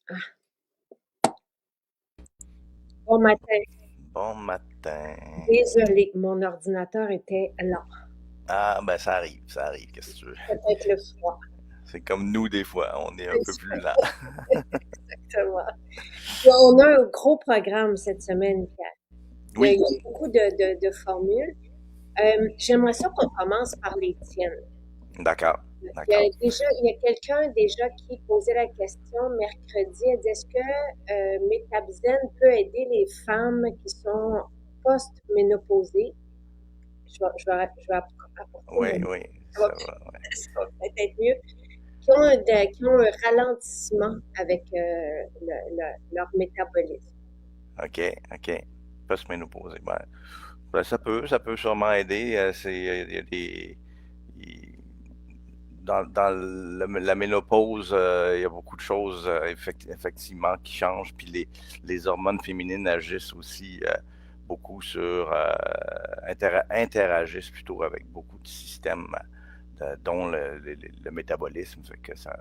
Ah, bon matin. Bon matin. Désolée, mon ordinateur était lent. Ah, ben ça arrive, qu'est-ce que tu veux? Peut-être le froid. C'est comme nous des fois, on est un peu plus lent. Exactement. On a un gros programme cette semaine, Pierre. Il Oui, y a beaucoup de formules. J'aimerais ça qu'on commence par les tiennes. d'accord, d'accord. Il y a quelqu'un déjà qui posait la question mercredi. Elle dit, est-ce que Métabzen peut aider les femmes qui sont post-ménopausées? Je vais apporter Oui, mon... oui, Ça va ça va, ouais. ça va peut-être être mieux. Qui ont un ralentissement avec leur métabolisme. OK, OK. Pas se ménopauser. Ben, ça peut sûrement aider. Il y a il- dans la ménopause, il y a beaucoup de choses effectivement qui changent. Puis les hormones féminines agissent aussi beaucoup interagissent plutôt avec beaucoup de systèmes, dont le métabolisme. Fait que ça,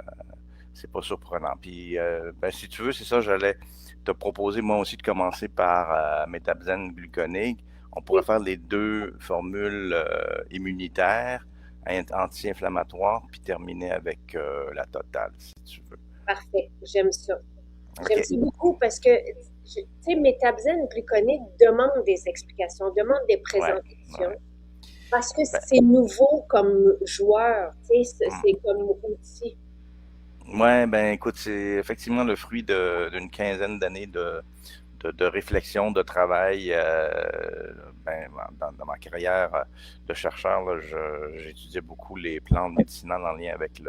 c'est pas surprenant. Puis, ben, si tu veux, c'est ça, j'allais te proposer moi aussi de commencer par métabzène gluconique. On pourrait Oui, faire les deux formules immunitaires, anti-inflammatoires, puis terminer avec la totale, si tu veux. parfait. J'aime ça. J'aime OK. ça beaucoup parce que, tu sais, métabzène gluconique demande des explications, demande des Ouais. présentations Ouais. parce que Ben, c'est nouveau comme joueur, tu sais, c'est hmm. comme outil. Ouais, ben écoute, c'est effectivement le fruit d'une quinzaine d'années de réflexion, de travail. Ben, dans ma carrière de chercheur, là, j'étudiais beaucoup les plantes médicinales en lien avec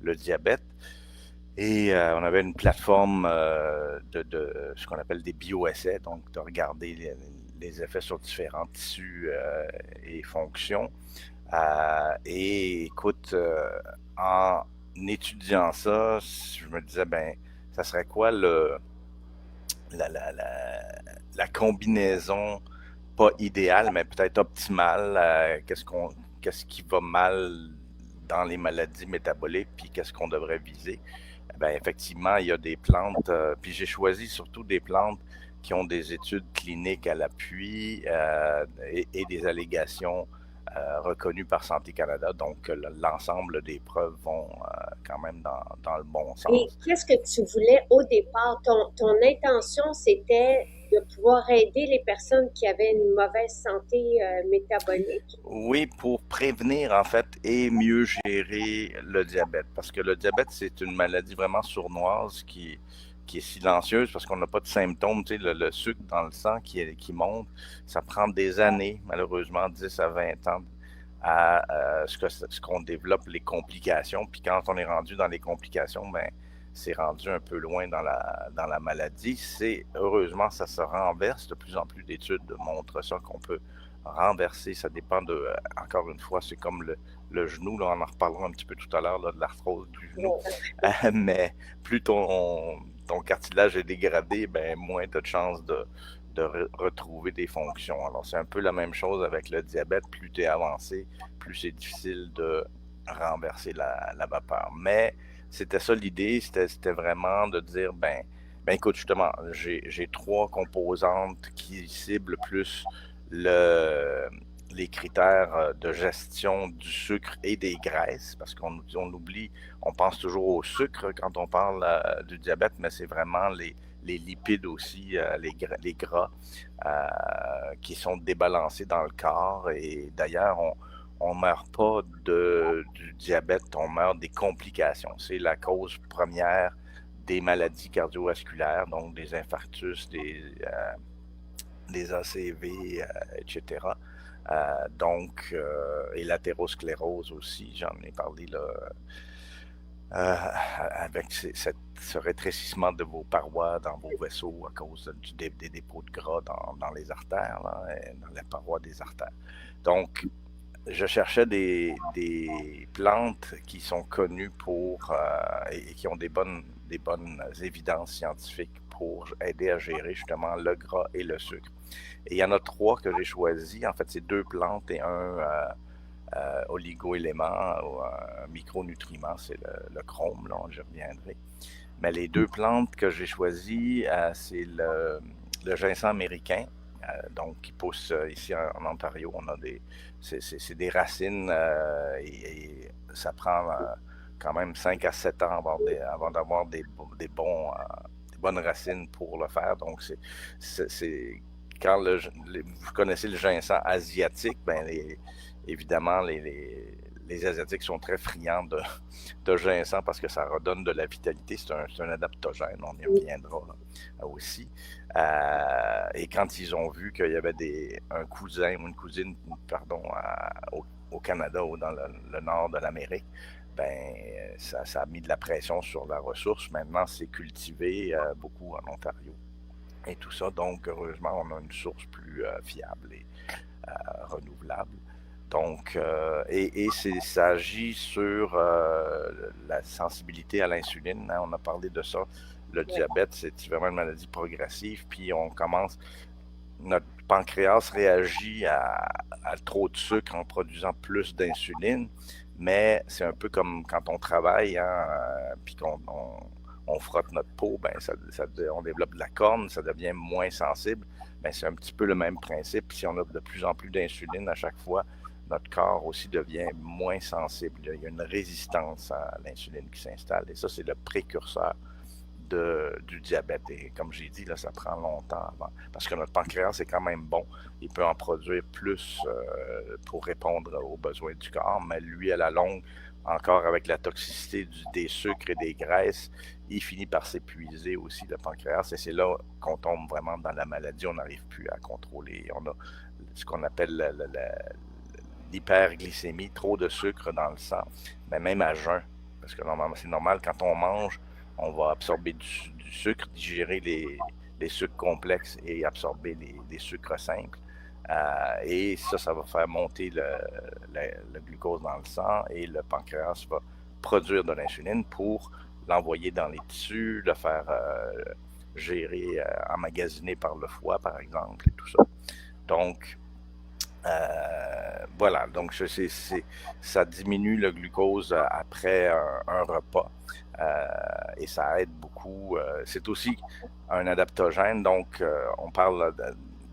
le diabète. Et on avait une plateforme de ce qu'on appelle des bioessais, donc de regarder les effets sur différents tissus et fonctions. Et écoute, en étudiant ça, je me disais, ben, ça serait quoi la, la, la, la combinaison, pas idéale, mais peut-être optimale? Qu'est-ce qui va mal dans les maladies métaboliques, puis qu'est-ce qu'on devrait viser? Ben, effectivement, il y a des plantes, puis j'ai choisi surtout des plantes qui ont des études cliniques à l'appui et des allégations reconnues par Santé Canada. Donc, l'ensemble des preuves vont quand même dans le bon Et sens. qu'est-ce que tu voulais au départ? Ton intention, c'était de pouvoir aider les personnes qui avaient une mauvaise santé métabolique. Oui, pour prévenir en fait et mieux gérer le diabète. Parce que le diabète, c'est une maladie vraiment sournoise qui est silencieuse parce qu'on n'a pas de symptômes. Tu sais, le sucre dans le sang qui monte, ça prend des années, malheureusement, 10 à 20 ans à ce qu'on développe les complications. Puis quand on est rendu dans les complications, ben, c'est rendu un peu loin dans la maladie. Heureusement, ça se renverse. De plus en plus d'études montrent ça qu'on peut renverser. Ça dépend encore une fois, c'est comme le genou, là, on en reparlera un petit peu tout à l'heure, de l'arthrose du genou. Ouais. Mais plus ton cartilage est dégradé, ben, moins tu as de chances de retrouver des fonctions. Alors, c'est un peu la même chose avec le diabète. Plus tu es avancé, plus c'est difficile de renverser la vapeur. Mais c'était ça l'idée, c'était vraiment de dire, ben écoute, justement, j'ai trois composantes qui ciblent plus le, les critères de gestion du sucre et des graisses, parce on oublie, on pense toujours au sucre quand on parle du diabète, mais c'est vraiment les lipides aussi, les gras, qui sont débalancés dans le corps. Et d'ailleurs, on ne meurt pas du diabète, on meurt des complications. C'est la cause première des maladies cardiovasculaires, donc des infarctus, des ACV, etc. Et l'athérosclérose aussi, j'en ai parlé là, avec ce rétrécissement de vos parois dans vos vaisseaux à cause des dépôts de gras dans les artères, là, dans la paroi des artères. Donc, je cherchais des plantes qui sont connues et qui ont des bonnes évidences scientifiques pour aider à gérer justement le gras et le sucre. Et il y en a trois que j'ai choisis. En fait, c'est deux plantes et un oligo-élément ou un micronutriment, c'est le chrome, là, j'y reviendrai. Mais les deux plantes que j'ai choisies, c'est le ginseng américain, donc qui pousse ici en Ontario. On a c'est des racines et ça prend quand même 5 à 7 ans avant d'avoir des bonnes racines pour le faire. Donc, c'est quand vous connaissez le ginseng asiatique, ben évidemment, les Asiatiques sont très friands de ginseng parce que ça redonne de la vitalité. C'est un adaptogène, on y reviendra aussi. Et quand ils ont vu qu'il y avait un cousin ou une cousine, pardon, au Canada ou dans le nord de l'Amérique, ben ça a mis de la pression sur la ressource. Maintenant, c'est cultivé beaucoup en Ontario et tout ça. Donc, heureusement, on a une source plus fiable et renouvelable. Donc, ça agit sur la sensibilité à l'insuline, hein. On a parlé de ça. Le diabète, c'est vraiment une maladie progressive. Puis notre pancréas réagit à trop de sucre en produisant plus d'insuline. Mais c'est un peu comme quand on travaille, hein, puis qu'on frotte notre peau, ben on développe de la corne, ça devient moins sensible. Ben, c'est un petit peu le même principe. Si on a de plus en plus d'insuline à chaque fois, notre corps aussi devient moins sensible. Il y a une résistance à l'insuline qui s'installe. Et ça, c'est le précurseur du diabète. Et comme j'ai dit, là, ça prend longtemps avant. Parce que notre pancréas est quand même bon. Il peut en produire plus pour répondre aux besoins du corps. Mais lui, à la longue, encore avec la toxicité des sucres et des graisses, il finit par s'épuiser aussi, le pancréas. Et c'est là qu'on tombe vraiment dans la maladie. On n'arrive plus à contrôler. On a ce qu'on appelle l'hyperglycémie, trop de sucre dans le sang, mais même à jeun, parce que normalement, c'est normal, quand on mange, on va absorber du sucre, digérer les sucres complexes et absorber les sucres simples. Et ça va faire monter le glucose dans le sang et le pancréas va produire de l'insuline pour l'envoyer dans les tissus, le faire gérer, emmagasiner par le foie, par exemple, et tout ça. Donc, voilà, donc ça diminue le glucose après un repas et ça aide beaucoup. C'est aussi un adaptogène, donc on parle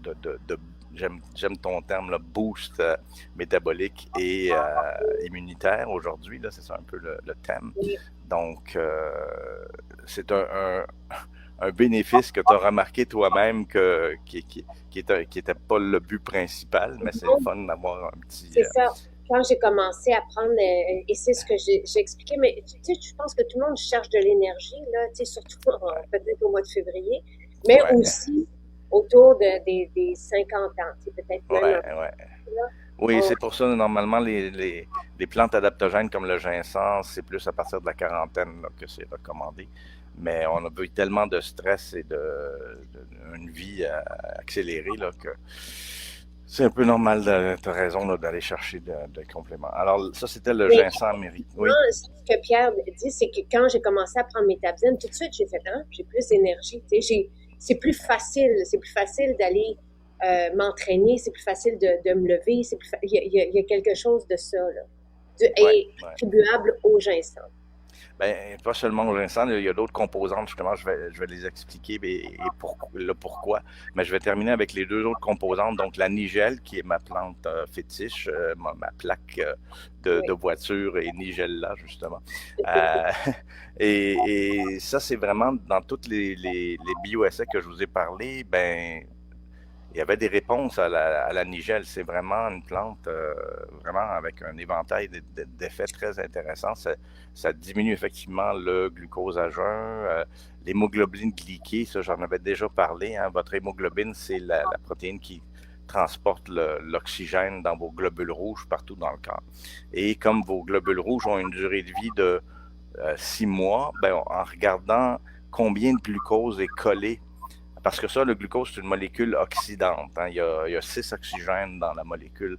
de j'aime ton terme, le boost métabolique et immunitaire aujourd'hui, là, c'est ça un peu le thème. Donc, c'est un bénéfice que tu as remarqué toi-même qui était pas le but principal, mais c'est le fun d'avoir un petit... C'est ça. Quand j'ai commencé à prendre, et c'est ce que j'ai expliqué, mais tu sais, je pense que tout le monde cherche de l'énergie, là, tu sais, surtout peut-être au mois de février, mais aussi autour des 50 ans, tu sais, peut-être même. Oui, c'est pour ça, normalement, les plantes adaptogènes comme le ginseng, c'est plus à partir de la quarantaine là, que c'est recommandé. Mais on a eu tellement de stress et d'une vie accélérée là, que c'est un peu normal, tu as raison, d'aller chercher des compléments. Alors, ça, c'était le ginseng américain. Oui. Ce que Pierre dit, c'est que quand j'ai commencé à prendre mes Tabzen, tout de suite, j'ai fait, j'ai plus d'énergie. C'est plus facile d'aller m'entraîner, c'est plus facile de me lever. Il y a quelque chose de ça, là, attribuable au ginseng. Ben, pas seulement au ginseng, il y a d'autres composantes, justement, je vais les expliquer pourquoi. Mais je vais terminer avec les deux autres composantes, donc la nigelle, qui est ma plante fétiche, ma plaque de voiture et nigella, justement. Et ça, c'est vraiment, dans toutes les bioessais que je vous ai parlé, ben, il y avait des réponses à la nigelle. C'est vraiment une plante vraiment avec un éventail d'effets très intéressants. Ça diminue effectivement le glucose à jeun, l'hémoglobine glyquée, ça j'en avais déjà parlé. Hein. Votre hémoglobine, c'est la protéine qui transporte l'oxygène dans vos globules rouges partout dans le corps. Et comme vos globules rouges ont une durée de vie de 6 mois, ben, en regardant combien de glucose est collé, parce que ça, le glucose, c'est une molécule oxydante. Hein. Il y a 6 oxygènes dans la molécule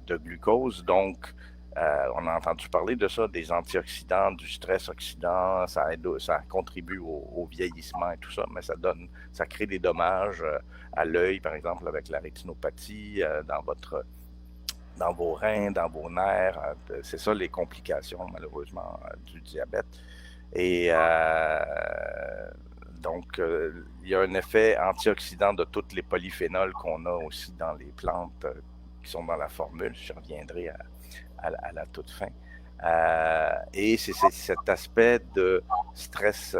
de glucose. Donc, on a entendu parler de ça, des antioxydants, du stress oxydant, ça contribue au vieillissement et tout ça, mais ça crée des dommages à l'œil, par exemple, avec la rétinopathie, dans vos reins, dans vos nerfs. C'est ça les complications, malheureusement, du diabète. Et donc, il y a un effet antioxydant de tous les polyphénols qu'on a aussi dans les plantes qui sont dans la formule. Je reviendrai à la toute fin. Et c'est cet aspect de stress,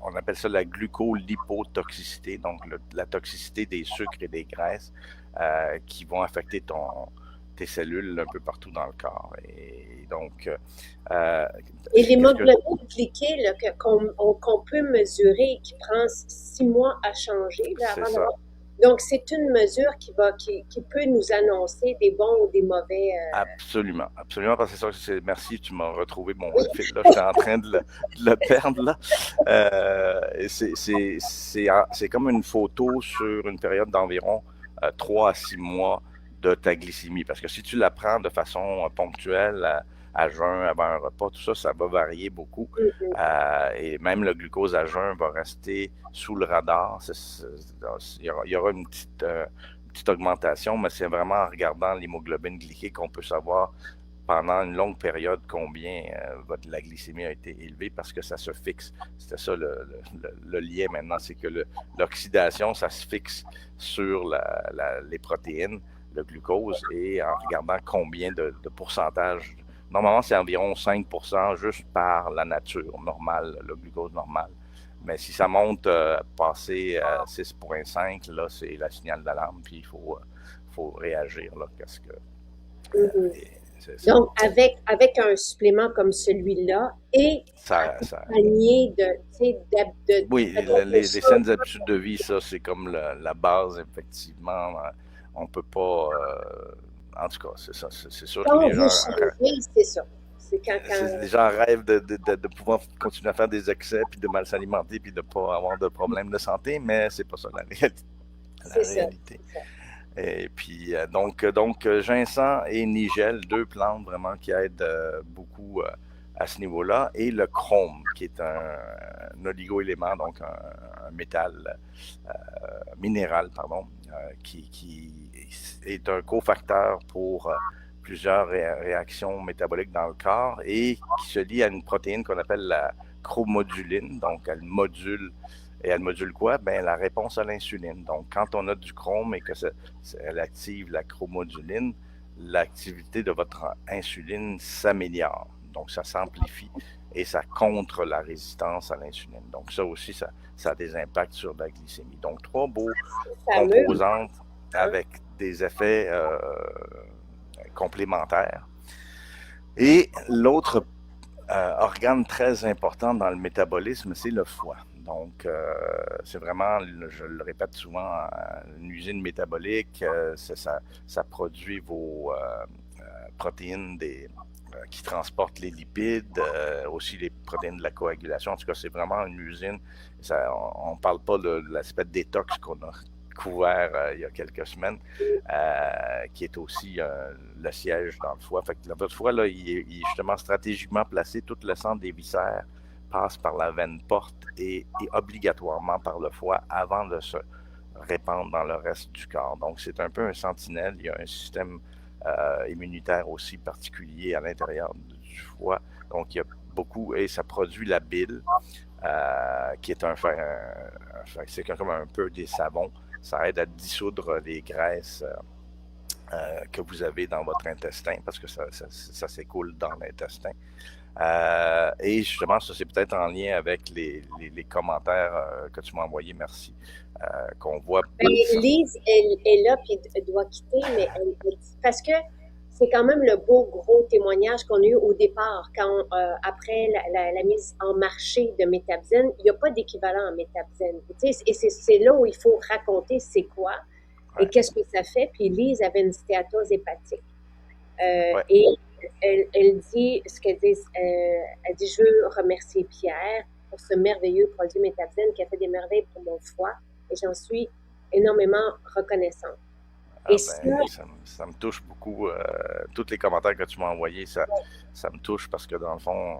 on appelle ça la glucolipotoxicité, donc la toxicité des sucres et des graisses qui vont affecter tes cellules un peu partout dans le corps. Et donc, Et l'hémoglobine glyquée qu'on peut mesurer, qui prend 6 mois à changer là, avant d'avoir. Donc, c'est une mesure qui peut nous annoncer des bons ou des mauvais. Absolument, absolument, parce que c'est ça, merci, tu m'as retrouvé mon fil, là, j'étais en train de le perdre, là. C'est comme une photo sur une période d'environ 3 à 6 mois de ta glycémie, parce que si tu la prends de façon ponctuelle, à jeun, avant un repas, tout ça, ça va varier beaucoup. Et même le glucose à jeun va rester sous le radar. Il y aura une petite augmentation, mais c'est vraiment en regardant l'hémoglobine glyquée qu'on peut savoir pendant une longue période combien la glycémie a été élevée parce que ça se fixe. C'était ça le lien maintenant, c'est que l'oxydation, ça se fixe sur les protéines, le glucose, et en regardant combien de pourcentage. Normalement, c'est environ 5% juste par la nature normale, le glucose normal. Mais si ça monte passer à 6,5, là, c'est la signal d'alarme, puis il faut réagir. Là, qu'est-ce que, Donc, avec un supplément comme celui-là et accompagné de oui, les saines habitudes de vie, ça, c'est comme la base, effectivement. On peut pas... en tout cas, c'est ça. C'est sûr quand que les gens... c'est ça. Les gens rêvent de pouvoir continuer à faire des excès, puis de mal s'alimenter, puis de ne pas avoir de problèmes de santé, mais c'est pas ça la réalité. C'est ça. Et puis, donc ginseng et nigel, deux plantes vraiment qui aident beaucoup à ce niveau-là, et le chrome, qui est un oligo-élément, donc un métal, minéral, pardon, qui est un cofacteur pour plusieurs réactions métaboliques dans le corps et qui se lie à une protéine qu'on appelle la chromoduline. Donc, elle module quoi? Ben, la réponse à l'insuline. Donc, quand on a du chrome et que elle active la chromoduline, l'activité de votre insuline s'améliore. Donc, ça s'amplifie et ça contre la résistance à l'insuline. Donc, ça aussi, ça a des impacts sur la glycémie. Donc, 3 beaux composantes avec des effets complémentaires. Et l'autre organe très important dans le métabolisme, c'est le foie. Donc, c'est vraiment, je le répète souvent, une usine métabolique. Ça produit vos protéines qui transportent les lipides, aussi les protéines de la coagulation. En tout cas, c'est vraiment une usine. On ne parle pas de l'aspect détox qu'on a couvert il y a quelques semaines, qui est aussi le siège dans le foie. Fait que votre foie, là, il est justement stratégiquement placé. Tout le sang des viscères passe par la veine porte et obligatoirement par le foie avant de se répandre dans le reste du corps. Donc, c'est un peu un sentinelle. Il y a un système immunitaire aussi particulier à l'intérieur du foie. Donc, il y a beaucoup, et ça produit la bile, qui est c'est comme un peu des savons. Ça aide à dissoudre les graisses que vous avez dans votre intestin parce que ça s'écoule dans l'intestin. Et justement, ça c'est peut-être en lien avec les commentaires que tu m'as envoyés, merci, qu'on voit. Lise, elle est là puis elle doit quitter, mais parce que c'est quand même le beau gros témoignage qu'on a eu au départ, quand après la mise en marché de Métabzène, il n'y a pas d'équivalent en Métabzène. Et c'est là où il faut raconter c'est quoi et qu'est-ce que ça fait. Puis Lise avait une stéatose hépatique. Et elle dit ce qu'elle dit. Elle dit, je veux remercier Pierre pour ce merveilleux produit Métabzène qui a fait des merveilles pour mon foie et j'en suis énormément reconnaissante. Ça me touche beaucoup. Tous les commentaires que tu m'as envoyés, ça me touche parce que dans le fond,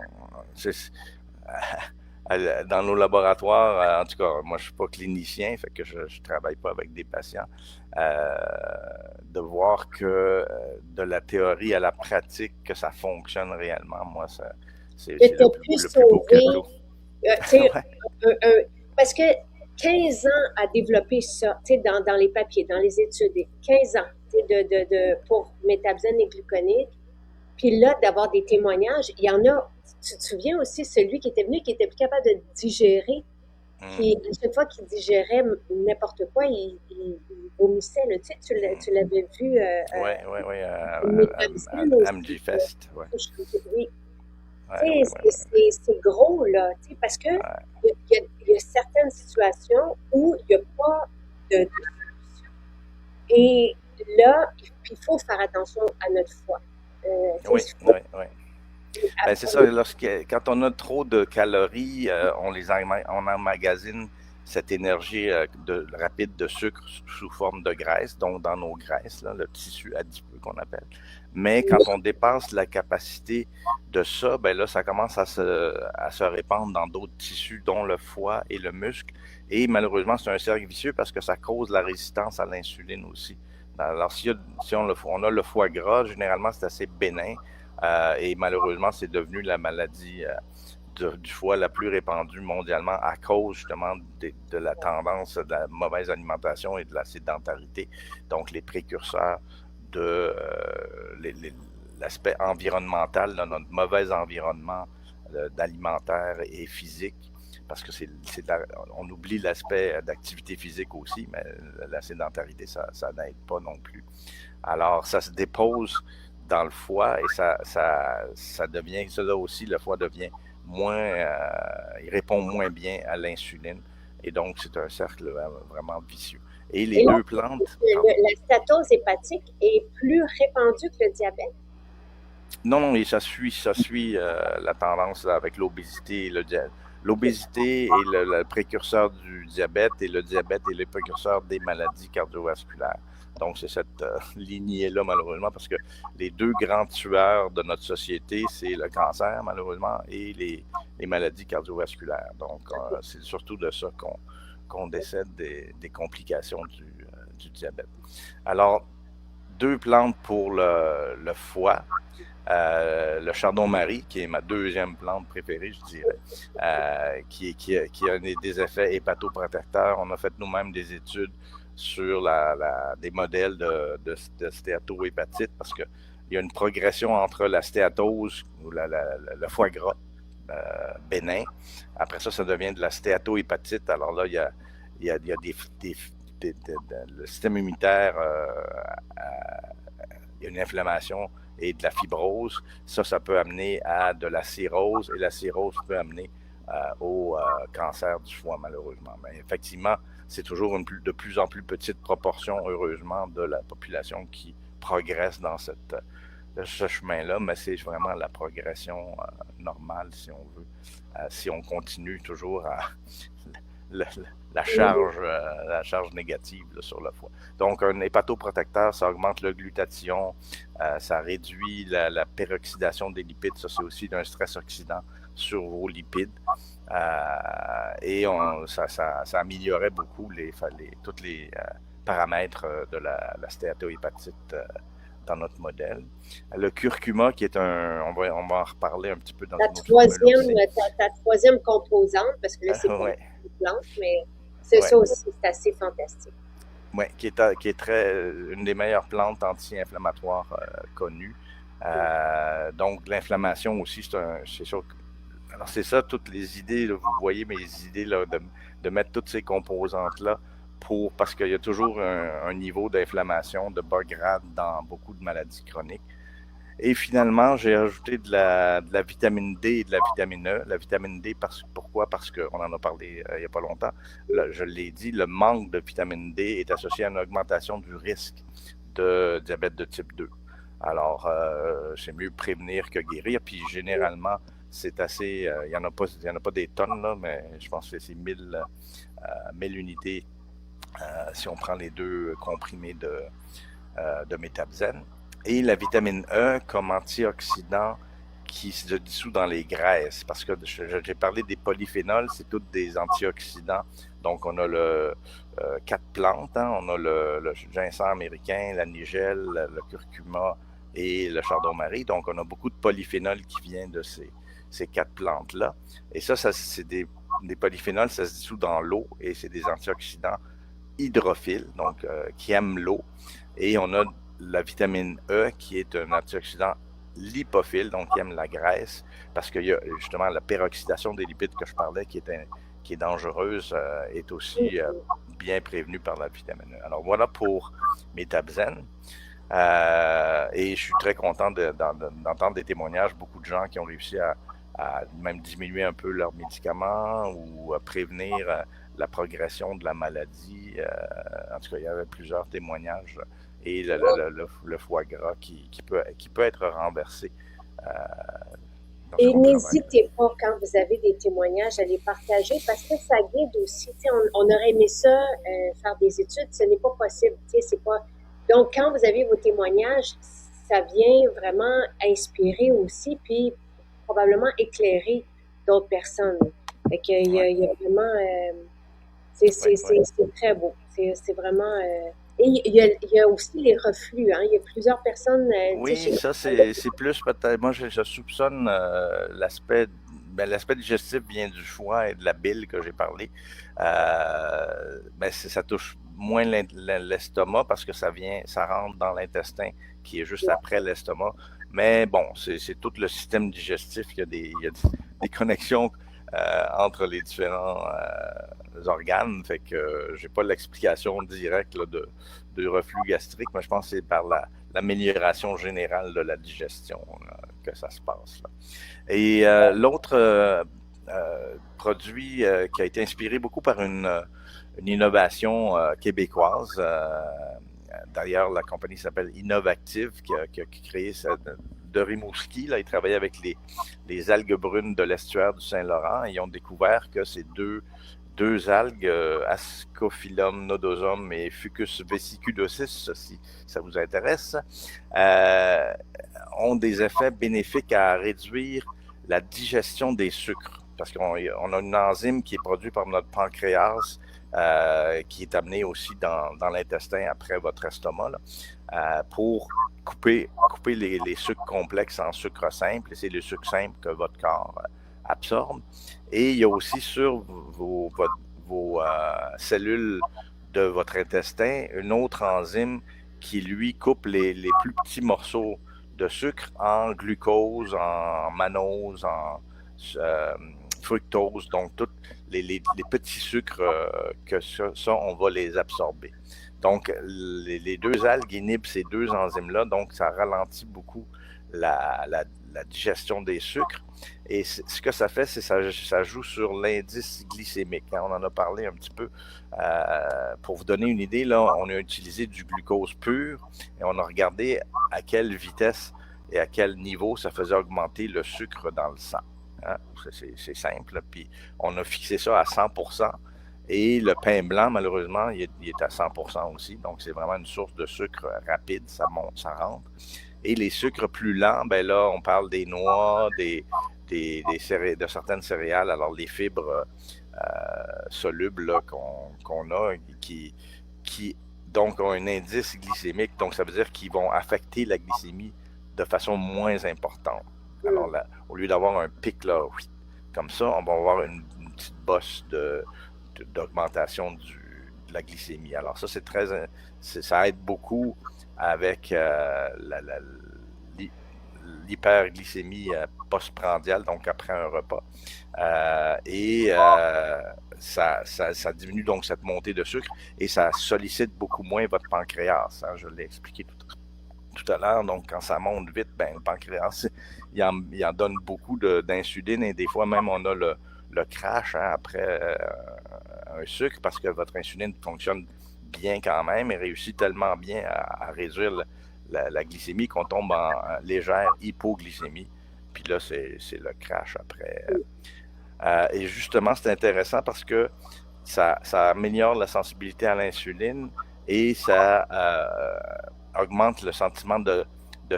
dans nos laboratoires, en tout cas, moi je suis pas clinicien, fait que je travaille pas avec des patients. De voir que de la théorie à la pratique, que ça fonctionne réellement, moi que C'est tu as pu le plus beau sauver, cadeau. tu sais, Ouais. parce que 15 ans à développer ça, tu sais, dans les papiers, dans les études, 15 ans, tu sais, pour métabzène et gluconique, puis là, d'avoir des témoignages, il y en a, tu te souviens aussi, celui qui était venu, qui était plus capable de digérer, Mm, qui, à chaque fois qu'il digérait n'importe quoi, il vomissait, là. Tu sais, tu mm. l'avais vu, Ouais, ouais, ouais, métabzène MG aussi. Fest, ouais. Oui, Ouais, tu ouais, sais, ouais, ouais. c'est gros, là, tu sais, parce que Ouais. il y a certaines situations où il n'y a pas de solution. Et là, il faut faire attention à notre foie. Tu Oui, sais, il faut oui, oui. Ben, c'est ça, quand on a trop de calories, on emmagasine cette énergie rapide de sucre sous forme de graisse, donc dans nos graisses, là, le tissu adipeux qu'on appelle. Mais quand on dépasse la capacité de ça, ben là, ça commence à se répandre dans d'autres tissus, dont le foie et le muscle. Et malheureusement, c'est un cercle vicieux parce que ça cause la résistance à l'insuline aussi. Alors, si on a le foie gras, généralement, c'est assez bénin. Et malheureusement, c'est devenu la maladie du foie la plus répandue mondialement à cause justement de la tendance de la mauvaise alimentation et de la sédentarité. Donc, les précurseurs de l'aspect environnemental, de notre mauvais environnement alimentaire et physique, parce que on oublie l'aspect d'activité physique aussi, mais la sédentarité, ça n'aide pas non plus. Alors, ça se dépose dans le foie et ça devient, ça là aussi, le foie devient il répond moins bien à l'insuline. Et donc, c'est un cercle vraiment vicieux. Et les Et là, deux plantes, pardon. la statose hépatique est plus répandue que le diabète. Non, non, et ça suit la tendance là, avec l'obésité et le diabète. L'obésité est le précurseur du diabète et le diabète est le précurseur des maladies cardiovasculaires. Donc, c'est cette lignée-là, malheureusement, parce que les deux grands tueurs de notre société, c'est le cancer, malheureusement, et les maladies cardiovasculaires. Donc, c'est surtout de ça qu'on décède des complications du diabète. Alors, deux plantes pour le foie. Le chardon-marie, qui est ma deuxième plante préférée, je dirais, qui a des effets hépatoprotecteurs. On a fait nous-mêmes des études sur des modèles de stéatohépatite parce qu'il y a une progression entre la stéatose ou le foie gras bénin. Après ça, ça devient de la stéatohépatite. Alors là, il y a le système immunitaire, il y a une inflammation et de la fibrose. Ça peut amener à de la cirrhose et la cirrhose peut amener au cancer du foie, malheureusement. Mais effectivement, c'est toujours de plus en plus petite proportion, heureusement, de la population qui progresse dans ce chemin-là, mais c'est vraiment la progression normale, si on veut, si on continue toujours à le, la charge négative là, sur le foie. Donc, un hépatoprotecteur, ça augmente le glutathion, ça réduit la peroxydation des lipides, ça c'est aussi un stress oxydant sur vos lipides. Et ça améliorait beaucoup tous les paramètres de la stéatohépatite dans notre modèle. Le curcuma, qui est on va en reparler un petit peu dans une autre formule aussi. Ta troisième composante, parce que là, c'est pas Ouais. une plante, mais c'est ça aussi, c'est assez fantastique. Oui, qui est une des meilleures plantes anti-inflammatoires connues. Donc, l'inflammation aussi, c'est sûr. Alors, c'est ça, toutes les idées, là, vous voyez mes idées là, de mettre toutes ces composantes-là parce qu'il y a toujours un niveau d'inflammation de bas grade dans beaucoup de maladies chroniques. Et finalement, j'ai ajouté de la vitamine D et de la vitamine E. La vitamine D, pourquoi? Parce qu'on en a parlé il n'y a pas longtemps. Là, je l'ai dit, le manque de vitamine D est associé à une augmentation du risque de diabète de type 2. Alors, c'est mieux prévenir que guérir. Puis généralement, c'est assez... il n'y en a pas des tonnes, là, mais je pense que c'est 1000 unités si on prend les deux comprimés de métabzène. Et la vitamine E comme antioxydant qui se dissout dans les graisses. Parce que j'ai parlé des polyphénols, c'est tous des antioxydants. Donc, on a 4 plantes. Hein? On a le ginseng américain, la nigelle, le curcuma et le chardon-marie. Donc, on a beaucoup de polyphénols qui viennent de ces 4 plantes-là. Et ça c'est des polyphénols, ça se dissout dans l'eau et c'est des antioxydants hydrophiles, donc qui aiment l'eau. Et on a la vitamine E qui est un antioxydant lipophile, donc qui aime la graisse, parce qu'il y a justement la peroxydation des lipides que je parlais qui est dangereuse, est aussi bien prévenue par la vitamine E. Alors voilà pour Metabzen. Et je suis très content d'entendre des témoignages, beaucoup de gens qui ont réussi à même diminuer un peu leurs médicaments ou à prévenir la progression de la maladie. En tout cas, il y avait plusieurs témoignages et le foie gras qui peut être renversé. Et n'hésitez pas, quand vous avez des témoignages, à les partager parce que ça guide aussi. On aurait aimé ça, faire des études, ce n'est pas possible. C'est pas... Donc, quand vous avez vos témoignages, ça vient vraiment inspirer aussi, puis probablement éclairer d'autres personnes. Fait qu'il y a vraiment... c'est très beau. C'est vraiment... Et il y a aussi les reflux. Hein. Il y a plusieurs personnes... oui, ça, c'est plus peut-être... Moi, je soupçonne l'aspect... Ben, l'aspect digestif vient du foie et de la bile que j'ai parlé. Ben, ça touche moins l'estomac parce que ça rentre dans l'intestin qui est juste après l'estomac. Mais bon, c'est tout le système digestif. Il y a des connexions entre les différents organes. Fait que j'ai pas l'explication directe là, de reflux gastrique, mais je pense que c'est par l'amélioration générale de la digestion là, que ça se passe. Là. Et l'autre produit qui a été inspiré beaucoup par une innovation québécoise. D'ailleurs, la compagnie s'appelle Innovactive qui a créé ça de Rimouski. Là, ils travaillaient avec les algues brunes de l'estuaire du Saint-Laurent et ils ont découvert que ces deux algues, Ascophyllum nodosum et Fucus vesiculosis, si ça vous intéresse, ont des effets bénéfiques à réduire la digestion des sucres. Parce qu'on a une enzyme qui est produite par notre pancréas, qui est amenée aussi dans l'intestin après votre estomac, là, pour couper les sucres complexes en sucre simple. Et c'est le sucre simple que votre corps absorbe. Et il y a aussi sur vos cellules de votre intestin une autre enzyme qui, lui, coupe les plus petits morceaux de sucre en glucose, en mannose, en fructose, donc tous les petits sucres que ça, on va les absorber. Donc, les deux algues inhibent ces deux enzymes-là, donc ça ralentit beaucoup la digestion des sucres. Et ce que ça fait, c'est que ça joue sur l'indice glycémique. Hein, on en a parlé un petit peu. Pour vous donner une idée, là, on a utilisé du glucose pur et on a regardé à quelle vitesse et à quel niveau ça faisait augmenter le sucre dans le sang. Hein? C'est simple. Puis on a fixé ça à 100%. Et le pain blanc, malheureusement, il est à 100% aussi. Donc, c'est vraiment une source de sucre rapide. Ça monte, ça rentre. Et les sucres plus lents, ben là, on parle des noix, de certaines céréales. Alors, les fibres solubles qu'on a qui donc ont un indice glycémique. Donc, ça veut dire qu'ils vont affecter la glycémie de façon moins importante. Alors, là, au lieu d'avoir un pic là, comme ça, on va avoir une petite bosse d'augmentation de la glycémie. Alors, ça, ça aide beaucoup avec l'hyperglycémie postprandiale, donc après un repas. Ça diminue donc cette montée de sucre et ça sollicite beaucoup moins votre pancréas. Hein, je l'ai expliqué tout à l'heure. Donc, quand ça monte vite, ben, le pancréas, il en donne beaucoup d'insuline et des fois même on a le crash hein, après un sucre parce que votre insuline fonctionne bien quand même et réussit tellement bien à réduire la glycémie qu'on tombe en légère hypoglycémie. Puis là, c'est le crash après. Et justement, c'est intéressant parce que ça améliore la sensibilité à l'insuline et ça augmente le sentiment de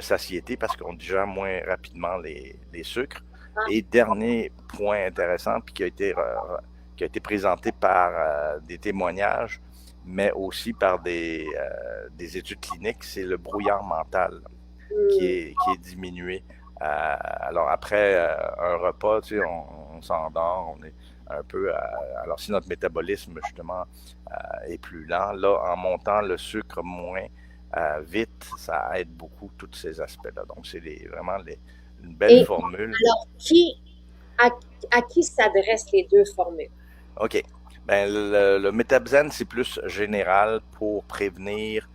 satiété parce qu'on digère moins rapidement les sucres. Et dernier point intéressant, puis qui a été présenté par des témoignages, mais aussi par des études cliniques, c'est le brouillard mental qui est diminué Alors après un repas, tu sais, on s'endort, on est un peu. Alors si notre métabolisme justement est plus lent, là en montant le sucre moins vite, ça aide beaucoup tous ces aspects-là. Donc c'est vraiment une belle Et formule. alors, à, à qui s'adressent les deux formules? OK. Ben, le Metabzen, c'est plus général pour prévenir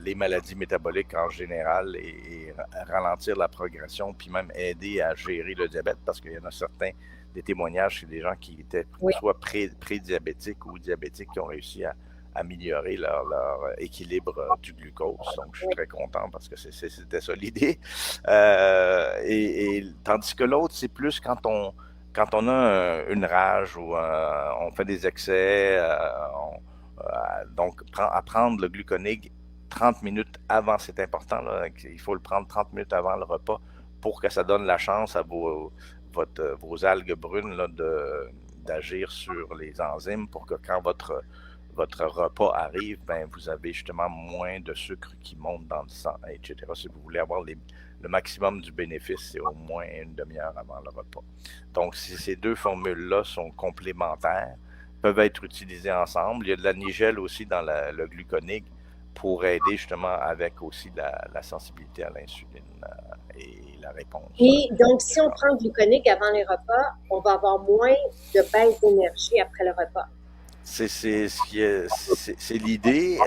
les maladies métaboliques en général et ralentir la progression, puis même aider à gérer le diabète, parce qu'il y en a certains des témoignages chez des gens qui étaient Oui. soit pré-diabétiques ou diabétiques qui ont réussi à améliorer leur équilibre du glucose. Donc, je suis Oui. très content parce que c'était ça l'idée. Tandis que l'autre, c'est plus quand on a une rage ou on fait des excès, donc à prendre le gluconig 30 minutes avant, c'est important, là, il faut le prendre 30 minutes avant le repas pour que ça donne la chance à vos algues brunes là, d'agir sur les enzymes pour que quand votre repas arrive, ben, vous avez justement moins de sucre qui monte dans le sang, etc. Si vous voulez avoir le maximum du bénéfice, c'est au moins une demi-heure avant le repas. Donc, si ces deux formules-là sont complémentaires, peuvent être utilisées ensemble. Il y a de la nigelle aussi dans le gluconig pour aider justement avec aussi la sensibilité à l'insuline et la réponse, Et donc, si on etc. prend du gluconique avant les repas, on va avoir moins de baisse d'énergie après le repas. C'est l'idée.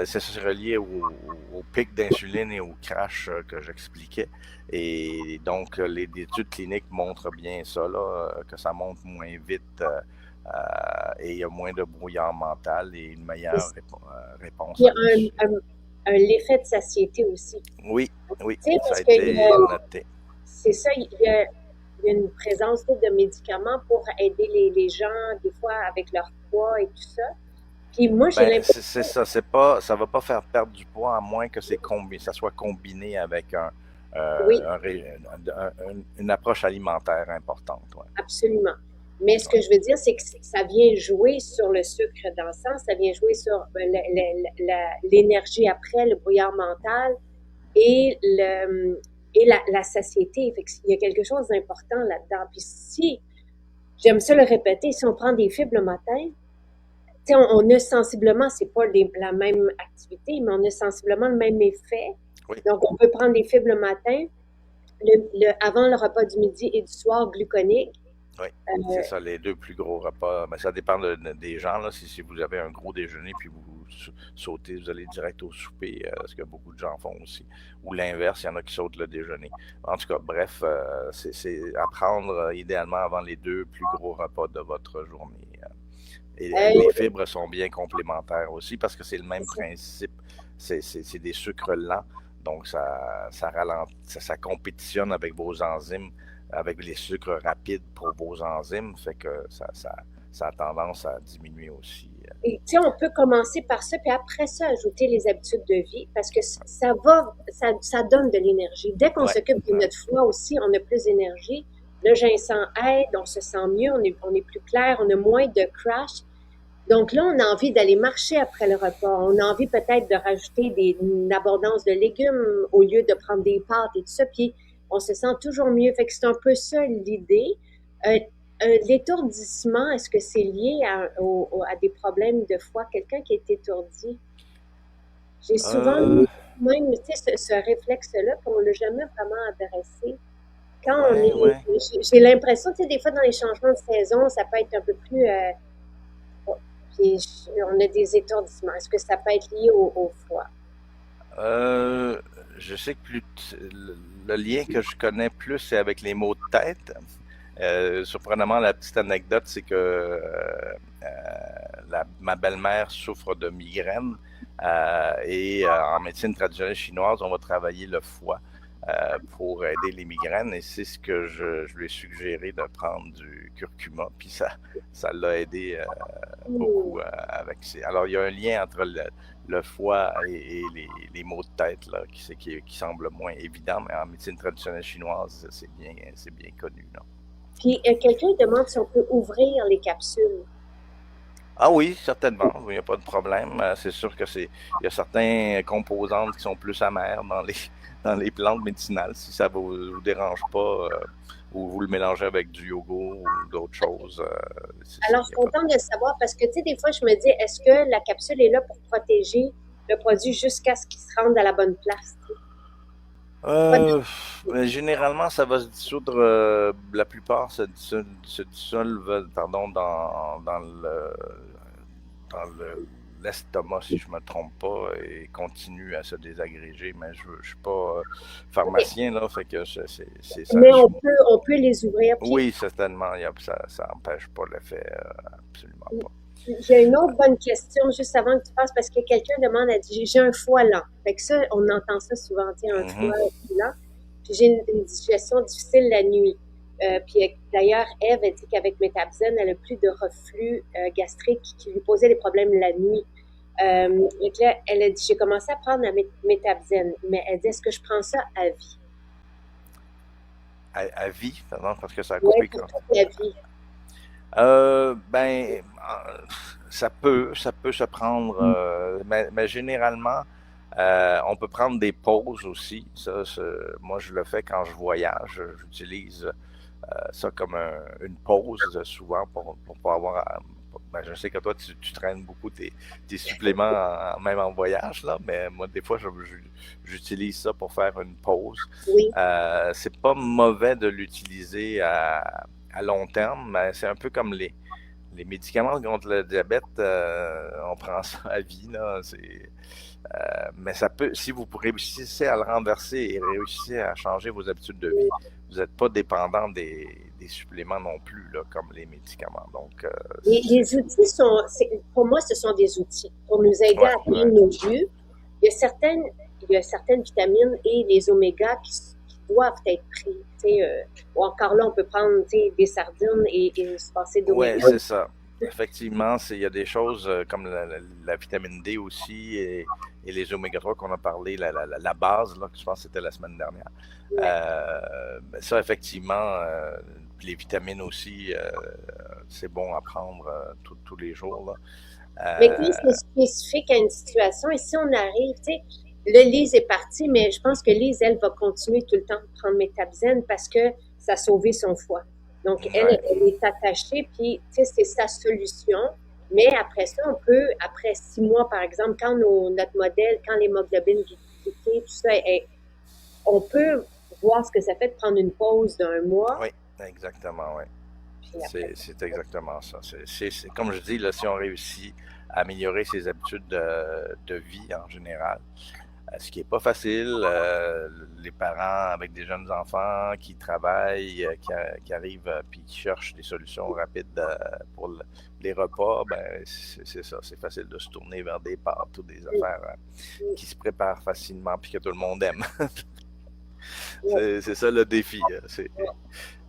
C'est relié au pic d'insuline et au crash que j'expliquais. Et donc, les études cliniques montrent bien ça, là, que ça monte moins vite et il y a moins de brouillard mental et une meilleure réponse Il y à a l'insuline. l'effet de satiété aussi. Oui, oui, Tu sais, ça a parce que été noté. c'est ça, il y a une présence de médicaments pour aider les gens, des fois, avec leur poids et tout ça. Puis moi, j'ai Ben, l'impression, c'est ça, ça va pas faire perdre du poids à moins que ça soit combiné avec oui, une approche alimentaire importante. Ouais. absolument. Mais ce que Ouais. je veux dire, c'est que ça vient jouer sur le sucre dans le sang, ça vient jouer sur l'énergie après, le brouillard mental et, la satiété. Fait il y a quelque chose d'important là-dedans. Puis si, j'aime ça le répéter, si on prend des fibres le matin, on a sensiblement, c'est pas la même activité, mais on a sensiblement le même effet. Oui, Donc, on peut prendre des fibres le matin, avant le repas du midi et du soir, gluconique. oui. Euh, C'est ça, les deux plus gros repas. Mais ça dépend des gens. Là. Si vous avez un gros déjeuner puis vous sautez, vous allez direct au souper, ce que beaucoup de gens font aussi. Ou l'inverse, il y en a qui sautent le déjeuner. En tout cas, bref, c'est à prendre idéalement avant les deux plus gros repas de votre journée. Et les fibres sont bien complémentaires aussi parce que c'est le même principe. C'est des sucres lents. Donc, ça ralentit, ça compétitionne avec vos enzymes, avec les sucres rapides pour vos enzymes. Fait que ça a tendance à diminuer aussi. Et tu sais, on peut commencer par ça, puis après ça, ajouter les habitudes de vie, parce que ça donne de l'énergie. Dès qu'on Ouais, s'occupe de ouais. notre foie aussi, on a plus d'énergie. Le ginseng aide, on se sent mieux, on est plus clair, on a moins de crash. Donc là, on a envie d'aller marcher après le repas. On a envie peut-être de rajouter une abondance de légumes au lieu de prendre des pâtes et tout ça. Puis on se sent toujours mieux. Fait que c'est un peu ça l'idée. Euh, L'étourdissement, est-ce que c'est lié à des problèmes de foie? Quelqu'un qui est étourdi. J'ai souvent Euh, eu même ce réflexe-là, puis on ne l'a jamais vraiment adressé. Quand on ouais, est, ouais. j'ai l'impression, tu sais, des fois dans les changements de saison, ça peut être un peu plus puis on a des étourdissements. Est-ce que ça peut être lié au foie? Euh, je sais que le lien que je connais plus, c'est avec les maux de tête. Surprenamment, la petite anecdote, c'est que ma belle-mère souffre de migraine et en médecine traditionnelle chinoise, on va travailler le foie pour aider les migraines et c'est ce que je lui ai suggéré de prendre du curcuma, puis ça l'a aidé Hmm. beaucoup avec ces. Alors, il y a un lien entre le foie et les maux de tête là, qui semble moins évident, mais en médecine traditionnelle chinoise, c'est bien connu. Là. Puis quelqu'un demande si on peut ouvrir les capsules. Ah oui, certainement, il n'y a pas de problème. C'est sûr que il y a certains composantes qui sont plus amères dans dans les plantes médicinales. Si ça vous dérange pas, ou vous le mélangez avec du yogourt ou d'autres choses, Alors, je il suis y a pas contente de savoir parce que, tu sais, des fois, je me dis, est-ce que la capsule est là pour protéger le produit jusqu'à ce qu'il se rende à la bonne place? Tu sais? Pas de- Ben, généralement, ça va se dissoudre. La plupart se dissolvent, pardon, dans l'estomac, si je me trompe pas, et continuent à se désagréger. Mais je suis pas OK. pharmacien là, fait que c'est ça. Mais on peut les ouvrir. Puis, Oui, certainement, ça empêche pas l'effet, absolument pas. j'ai une autre bonne question juste avant que tu passes parce que quelqu'un demande, elle dit, j'ai un foie lent. Fait que ça, on entend ça souvent, tu sais, un Mhm. foie lent. Puis j'ai une digestion difficile la nuit. Puis d'ailleurs, Eve a dit qu'avec Métabzen, elle a plus de reflux gastrique qui lui posait des problèmes la nuit. Donc là, elle a dit, j'ai commencé à prendre la Métabzen, mais elle dit, est-ce que je prends ça à vie? À vie, pardon, parce que ça a Oui, coupé pour quand. toute la vie. Ben, ça peut se prendre, mais généralement, on peut prendre des pauses aussi. Moi, je le fais quand je voyage. J'utilise ça comme une pause souvent pour pas avoir. Ben, je sais que toi, tu traînes beaucoup tes suppléments, même en voyage, là, mais moi, des fois, j'utilise ça pour faire une pause. Oui. C'est pas mauvais de l'utiliser à long terme, mais c'est un peu comme les médicaments contre le diabète, on prend ça à vie, là. Mais ça peut, si vous réussissez à le renverser et réussissez à changer vos habitudes de vie, vous n'êtes pas dépendant des suppléments non plus, là, comme les médicaments. Donc, Les outils sont, pour moi, ce sont des outils pour nous aider ouais, à atteindre ouais. nos buts. Il y a certaines, il y a certaines vitamines et les omégas qui doivent être pris. Tu sais, ou encore là, on peut prendre tu sais, des sardines et se passer Ouais, d'oméga. c'est ça. Effectivement, il y a des choses comme la vitamine D aussi et les oméga 3 qu'on a parlé, la base, là, que je pense que c'était la semaine dernière. Ouais. Ben ça, effectivement, puis les vitamines aussi, c'est bon à prendre tous les jours, là. Mais quand c'est Euh, spécifique à une situation, et si on arrive, tu sais, le Lise est parti, mais je pense que Lise, elle, va continuer tout le temps de prendre Métabzen parce que ça a sauvé son foie. Donc, ouais, elle est attachée, puis, tu sais, c'est sa solution. Mais après ça, on peut, après 6 mois, par exemple, quand notre modèle, quand l'hémoglobine glycée, tout ça, on peut voir ce que ça fait de prendre une pause d'un mois, oui, exactement, oui. puis après ça. C'est exactement ça. Comme je dis, là, si on réussit à améliorer ses habitudes de vie en général, ce qui est pas facile. Les parents avec des jeunes enfants qui travaillent, qui arrivent puis qui cherchent des solutions rapides pour les repas, ben c'est ça. C'est facile de se tourner vers des pâtes ou des affaires qui se préparent facilement puis que tout le monde aime. Ouais, C'est ça le défi. ouais,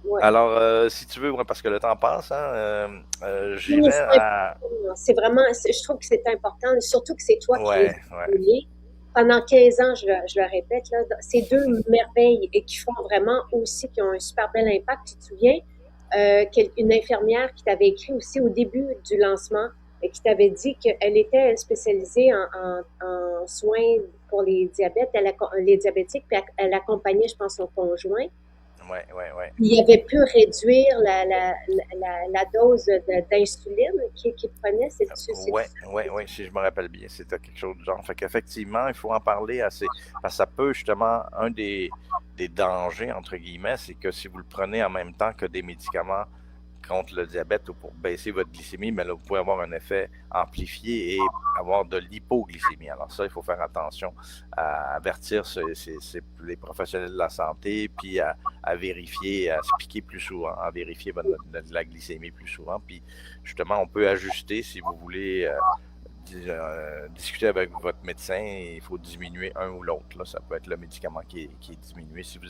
ouais. Alors, si tu veux, ouais, parce que le temps passe, hein, Oui, mais j'irai c'est à. important. C'est vraiment, je trouve que c'est important, surtout que c'est toi qui les Ouais, ouais. as publiés. Pendant 15 ans, je le répète, là, ces deux merveilles et qui font vraiment aussi, qui ont un super bel impact. Tu te souviens, une infirmière qui t'avait écrit aussi au début du lancement et qui t'avait dit qu'elle était spécialisée en soins pour les diabètes, les diabétiques, puis elle accompagnait, je pense, son conjoint. Ouais, ouais, ouais. Il avait pu réduire la dose d'insuline qu'il prenait. Ouais, ouais, ouais, si je me rappelle bien, c'était quelque chose du genre. Fait qu'effectivement, il faut en parler assez. Parce que ça peut justement, des dangers, entre guillemets, c'est que si vous le prenez en même temps que des médicaments contre le diabète ou pour baisser votre glycémie, mais là, vous pouvez avoir un effet amplifié et avoir de l'hypoglycémie. Alors ça, il faut faire attention à avertir les professionnels de la santé, puis à vérifier, à se piquer plus souvent, à vérifier la glycémie plus souvent. Puis justement, on peut ajuster si vous voulez discuter avec votre médecin, il faut diminuer un ou l'autre. Là. Ça peut être le médicament qui est diminué. Si vous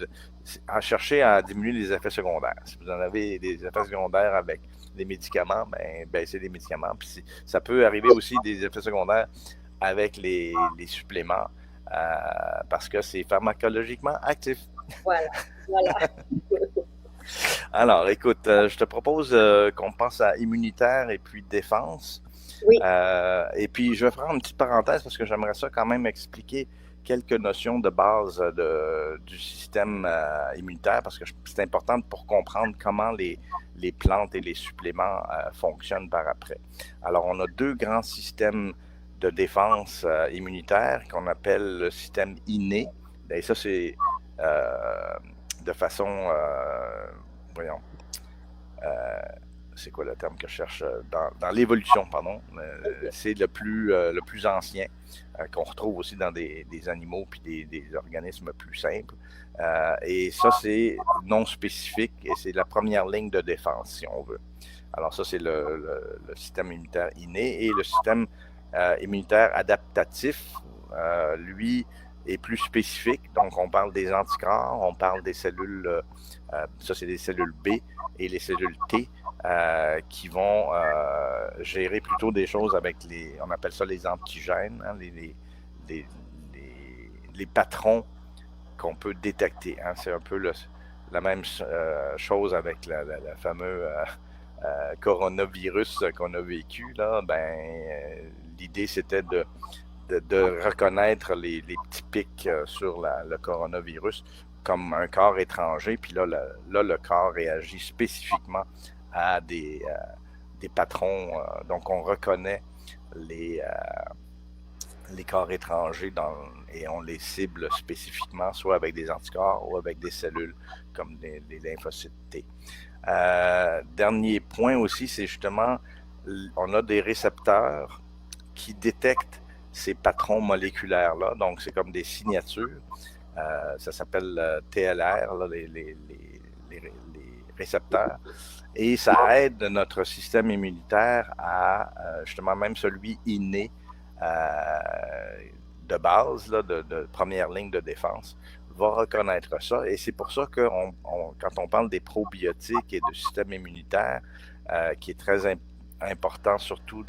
cherchez à diminuer les effets secondaires. Si vous en avez des effets secondaires avec les médicaments, ben baissez les médicaments. Puis ça peut arriver aussi des effets secondaires avec les suppléments parce que c'est pharmacologiquement actif. Voilà, voilà. Alors, écoute, je te propose qu'on passe à immunitaire et puis défense. Oui, Et puis, je vais prendre une petite parenthèse parce que j'aimerais ça quand même expliquer quelques notions de base du système immunitaire parce que c'est important pour comprendre comment les plantes et les suppléments fonctionnent par après. Alors, on a deux grands systèmes de défense immunitaire qu'on appelle le système inné. Et ça, c'est de façon, voyons, c'est quoi le terme que je cherche dans l'évolution, pardon. C'est le plus ancien qu'on retrouve aussi dans des animaux puis des organismes plus simples. Et ça, c'est non spécifique et c'est la première ligne de défense, si on veut. Alors ça, c'est le système immunitaire inné et le système immunitaire adaptatif, lui, est plus spécifique. Donc, on parle des anticorps, on parle des cellules, ça c'est des cellules B et les cellules T qui vont gérer plutôt des choses avec on appelle ça les antigènes, hein, les patrons qu'on peut détecter. Hein. C'est un peu la même chose avec la fameux coronavirus qu'on a vécu. Là. L'idée, c'était de reconnaître les petits pics sur le coronavirus comme un corps étranger. Puis là, le corps réagit spécifiquement à des patrons. Donc, on reconnaît les corps étrangers et on les cible spécifiquement, soit avec des anticorps ou avec des cellules comme les lymphocytes T. Dernier point aussi, c'est justement, on a des récepteurs qui détectent ces patrons moléculaires-là, donc c'est comme des signatures. Ça s'appelle TLR, là, les récepteurs. Et ça aide notre système immunitaire à, justement, même celui inné de base, là, de première ligne de défense, va reconnaître ça. Et c'est pour ça que quand on parle des probiotiques et du système immunitaire, qui est très important, surtout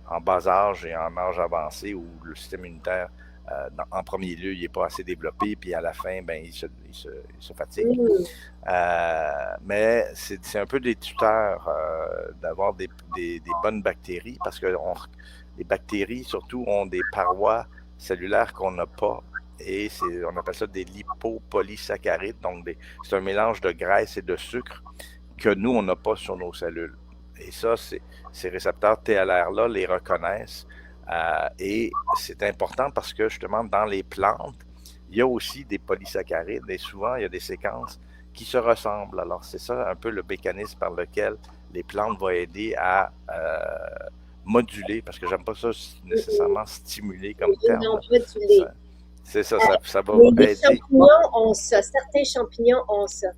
en bas âge et en âge avancé, où le système immunitaire, en premier lieu, il n'est pas assez développé, puis à la fin, il se fatigue. Mais c'est un peu des tuteurs d'avoir des bonnes bactéries, parce que les bactéries, surtout, ont des parois cellulaires qu'on n'a pas, et on appelle ça des lipopolysaccharides, donc c'est un mélange de graisse et de sucre que nous, on n'a pas sur nos cellules. Et ça, ces récepteurs TLR-là les reconnaissent. Et c'est important parce que, justement, dans les plantes, il y a aussi des polysaccharides et souvent, il y a des séquences qui se ressemblent. Alors, c'est ça un peu le mécanisme par lequel les plantes vont aider à moduler, parce que j'aime pas ça nécessairement stimuler comme terme. Non, moduler. C'est ça, ça va les aider. Champignons ont ça, certains champignons ont ça.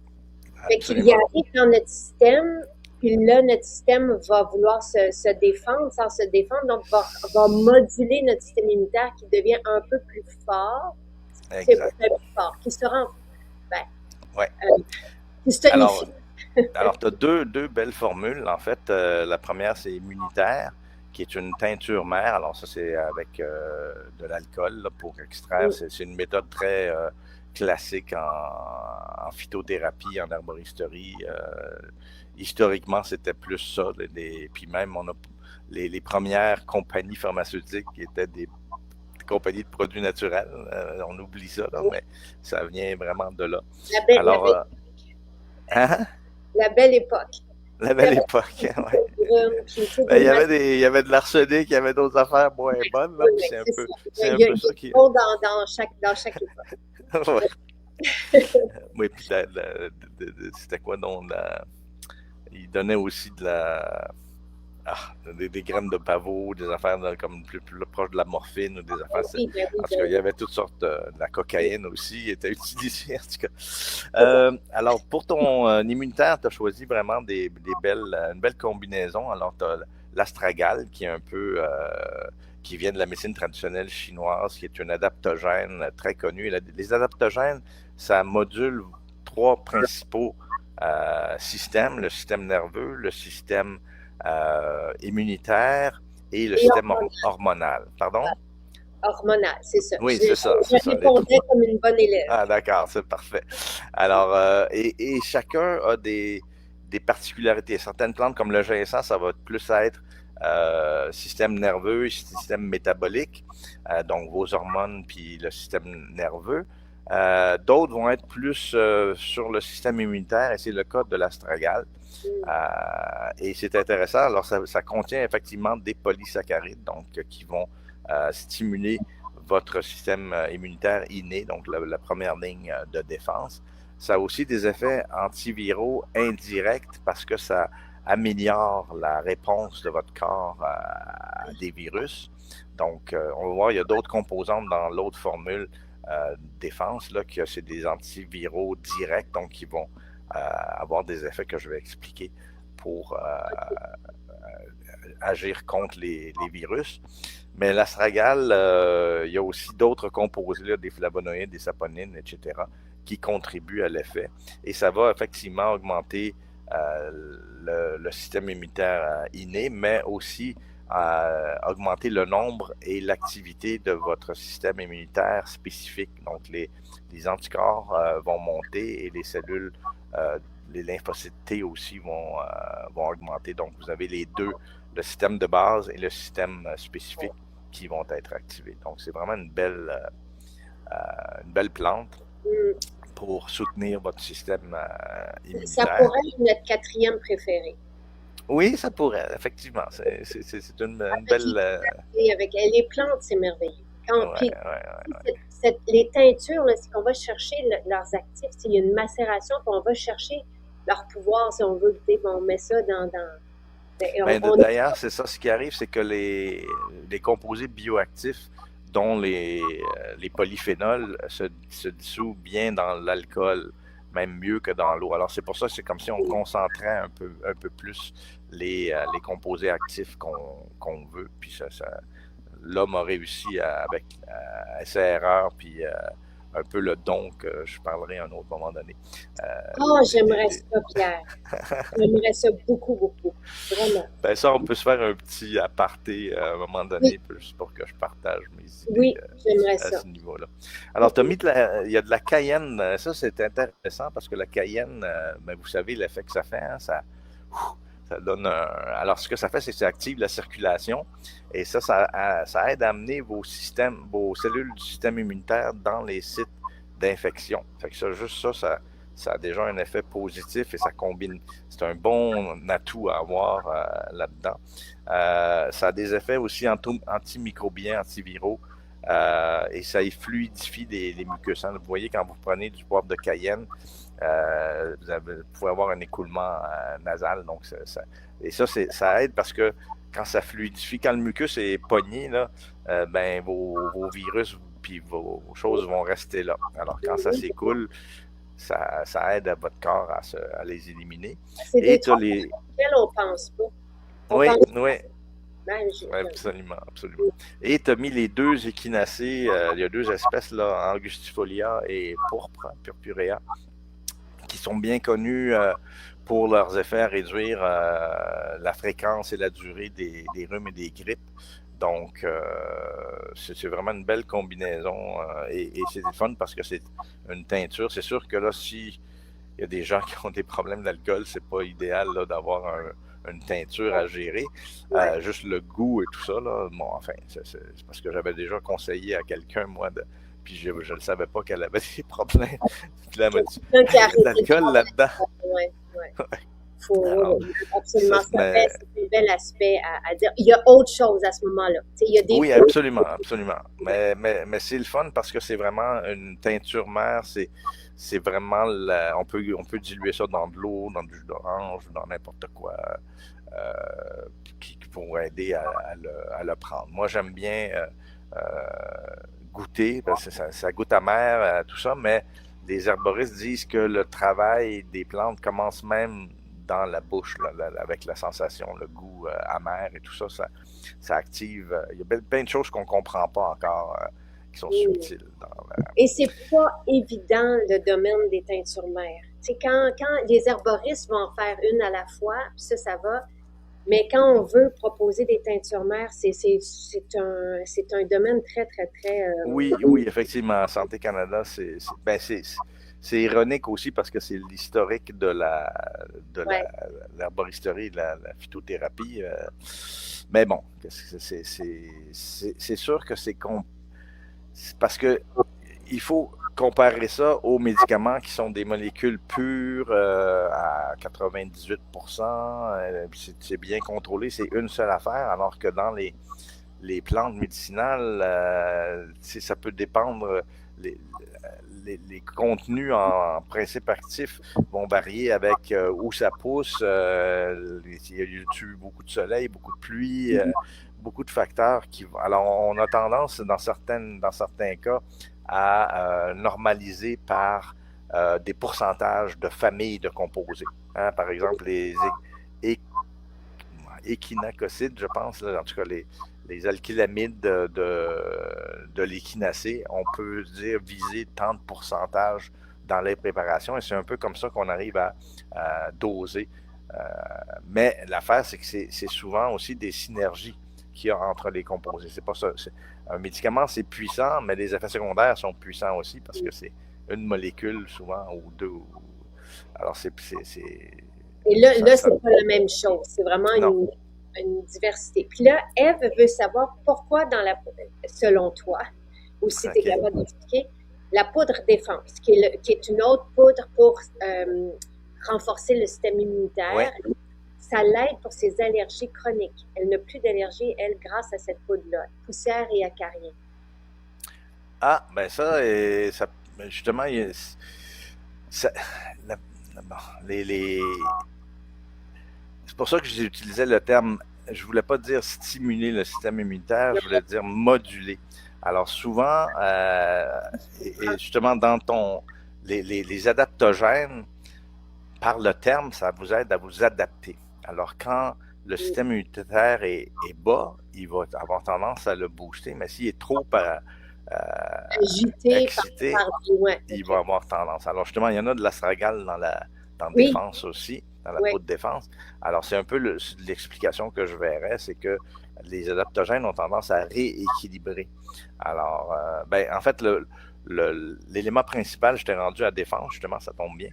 Fait qu'il y arrive dans notre système, puis là, notre système va vouloir se défendre, sans se défendre, donc va moduler notre système immunitaire qui devient un peu plus fort. Exact. C'est plus fort, qui se rend, qui se alors, tu as deux belles formules, en fait. La première, c'est immunitaire, qui est une teinture mère. Alors, ça, c'est avec de l'alcool pour extraire. C'est une méthode très classique en phytothérapie, en herboristerie. Historiquement, c'était plus ça. Puis même, on a les premières compagnies pharmaceutiques qui étaient des compagnies de produits naturels. On oublie ça, là, mais ça vient vraiment de là. La belle époque. La belle époque, oui. Il y avait de l'arsenic, il y avait d'autres affaires moins bonnes. Là, c'est un peu ça qui... dans chaque époque. Oui, puis c'était quoi donc il donnait aussi des graines de pavot, des affaires comme plus proches de la morphine ou des affaires. Parce qu'il y avait toutes sortes de la cocaïne aussi qui était utilisée, en tout cas. Alors, pour ton immunitaire, tu as choisi vraiment une belle combinaison. Alors, tu as l'astragale qui est un peu qui vient de la médecine traditionnelle chinoise, qui est un adaptogène très connu. Les adaptogènes, ça module 3 principaux systèmes, le système nerveux, le système immunitaire et le système hormonal. Pardon? Hormonal, c'est ça. Oui, c'est ça. Je répondais comme une bonne élève. Ah, d'accord, c'est parfait. Alors, et chacun a des particularités. Certaines plantes, comme le ginseng, ça va plus être système nerveux, système métabolique, donc vos hormones puis le système nerveux. D'autres vont être plus sur le système immunitaire et c'est le cas de l'astragale. Et c'est intéressant. Alors, ça contient effectivement des polysaccharides, donc qui vont stimuler votre système immunitaire inné, donc la première ligne de défense. Ça a aussi des effets antiviraux indirects parce que ça améliore la réponse de votre corps à des virus. Donc, on va voir, il y a d'autres composantes dans l'autre formule défense, là, que c'est des antiviraux directs, donc qui vont avoir des effets que je vais expliquer pour agir contre les virus. Mais l'astragale, il y a aussi d'autres composés, là, des flavonoïdes, des saponines, etc., qui contribuent à l'effet. Et ça va effectivement augmenter le système immunitaire inné, mais aussi augmenter le nombre et l'activité de votre système immunitaire spécifique. Donc, les anticorps vont monter et les cellules, les lymphocytes T aussi vont augmenter. Donc, vous avez les deux, le système de base et le système spécifique qui vont être activés. Donc, c'est vraiment une belle plante pour soutenir votre système immunitaire. Ça pourrait être notre quatrième préféré. Oui, ça pourrait, effectivement. C'est une belle... Avec les plantes, c'est merveilleux. Les teintures, c'est qu'on va chercher leurs actifs. Il y a une macération, puis on va chercher leur pouvoir, si on veut. On met ça dans... D'ailleurs, c'est ça, ce qui arrive, c'est que les composés bioactifs, dont les polyphénols, se dissouent bien dans l'alcool, même mieux que dans l'eau. Alors, c'est pour ça que c'est comme si on concentrait un peu plus les composés actifs qu'on veut. Puis l'homme a réussi avec essai-erreur, puis un peu le don que je parlerai à un autre moment donné. J'aimerais ça, Pierre. J'aimerais ça beaucoup, beaucoup. Vraiment. Ben ça, on peut se faire un petit aparté à un moment donné, juste pour que je partage mes idées à ce niveau-là. Alors, tu as mis il y a de la cayenne. Ça, c'est intéressant parce que la cayenne, vous savez l'effet que ça fait. Hein, ça donne Alors, ce que ça fait, c'est que ça active la circulation et ça aide à amener vos cellules du système immunitaire dans les sites d'infection. Fait que ça a déjà un effet positif et ça combine. C'est un bon atout à avoir là-dedans. Ça a des effets aussi antimicrobiens, antiviraux et ça fluidifie les muqueuses. Vous voyez, quand vous prenez du poivre de cayenne, vous pouvez avoir un écoulement nasal. Donc ça aide parce que quand ça fluidifie, quand le mucus est pogné, là, vos virus puis vos choses vont rester là. Alors quand ça s'écoule, ça aide à votre corps à les éliminer. C'est des trucs auxquels on pense pas. Oui. Absolument. Et tu as mis les deux échinacées, il y a deux espèces, là, Angustifolia et Purpurea, qui sont bien connus pour leurs effets à réduire la fréquence et la durée des rhumes et des grippes. Donc, c'est vraiment une belle combinaison et c'est fun parce que c'est une teinture. C'est sûr que là, si il y a des gens qui ont des problèmes d'alcool, c'est pas idéal là, d'avoir une teinture à gérer. Juste le goût et tout ça, là, bon, enfin, c'est parce que j'avais déjà conseillé à quelqu'un, moi, puis je ne savais pas qu'elle avait des problèmes. Puis là, elle m'a dit, il y a de l'alcool là-dedans. Faut absolument c'est un bel aspect à dire. Il y a autre chose à ce moment-là. Oui, absolument. Mais c'est le fun parce que c'est vraiment une teinture mère. C'est vraiment on peut diluer ça dans de l'eau, dans du jus d'orange, dans n'importe quoi qui pourrait aider à le prendre. Moi, j'aime bien goûter parce que ça goûte amer, tout ça, mais les herboristes disent que le travail des plantes commence même dans la bouche, là, avec la sensation, le goût amer et tout ça, ça active. Il y a plein de choses qu'on ne comprend pas encore qui sont subtiles. Et c'est pas évident le domaine des teintures mères. Quand les herboristes vont en faire une à la fois, ça va. Mais quand on veut proposer des teintures mères, c'est un domaine très, très, très... Oui, effectivement. Santé Canada, c'est ironique aussi parce que c'est l'historique de Ouais. l'herboristerie, de la phytothérapie. Mais bon, c'est sûr que c'est parce que il faut comparer ça aux médicaments qui sont des molécules pures à 98%. C'est bien contrôlé, c'est une seule affaire, alors que dans les plantes médicinales, ça peut dépendre. Les, les contenus en principe actif vont varier avec où ça pousse. Il y a eu beaucoup de soleil, beaucoup de pluie, beaucoup de facteurs qui vont. Alors, on a tendance, dans certains cas, à normaliser par des pourcentages de familles de composés. Hein? Par exemple, é- échinacocides, je pense, là, en tout cas les alkylamides de l'échinacée, on peut dire viser tant de pourcentage dans les préparations et c'est un peu comme ça qu'on arrive à doser. Euh, mais l'affaire, c'est que c'est souvent aussi des synergies qu'il y a entre les composés. C'est pas ça. Un médicament, c'est puissant, mais les effets secondaires sont puissants aussi parce que c'est une molécule souvent ou deux. Alors, Et là, ça, là ça, c'est pas la même chose. C'est vraiment non. une diversité. Puis là, Eve veut savoir pourquoi, selon toi, ou si tu es OK. capable d'expliquer, la poudre défense, qui est une autre poudre pour renforcer le système Oui. immunitaire, ça l'aide pour ses allergies chroniques. Elle n'a plus d'allergie, elle, grâce à cette poudre-là, poussière et acarien. Ah, ben ça justement, ça, la- bon, c'est pour ça que j'ai utilisé le terme, je voulais pas dire stimuler le système immunitaire, je voulais dire moduler. Alors souvent, et justement les adaptogènes, par le terme, ça vous aide à vous adapter. Alors quand le système immunitaire est bas, il va avoir tendance à le booster, mais s'il est trop Agité excité, par ouais, il OK. va avoir tendance. Alors justement, il y en a de l'astragale dans Oui, défense aussi, dans la oui, peau de défense. Alors c'est un peu l'explication que je verrais, c'est que les adaptogènes ont tendance à rééquilibrer. Alors, ben, en fait, l'élément principal, je t'ai rendu à défense, justement, ça tombe bien.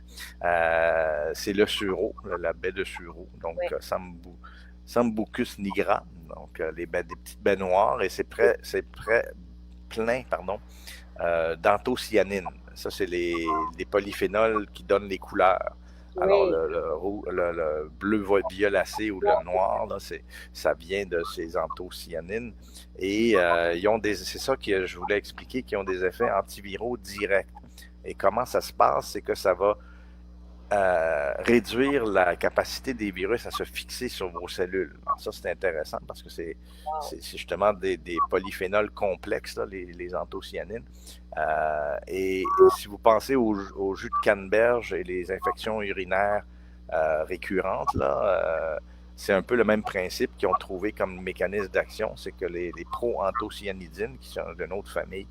C'est le sureau, la baie de sureau, donc oui. Sambucus nigra, donc des petites baies noires, et plein, pardon, d'anthocyanine. Ça, c'est les polyphénols qui donnent les couleurs. Alors, Oui. le bleu violacé ou le noir, là, ça vient de ces anthocyanines. Et c'est ça que je voulais expliquer, qui ont des effets antiviraux directs. Et comment ça se passe, c'est que ça va réduire la capacité des virus à se fixer sur vos cellules. Alors ça, c'est intéressant parce que Wow. c'est justement des polyphénols complexes, là, les anthocyanines. Et si vous pensez au jus de canneberge et les infections urinaires récurrentes, là, c'est un peu le même principe qu'ils ont trouvé comme mécanisme d'action, c'est que les pro-anthocyanidines, qui sont d'une autre famille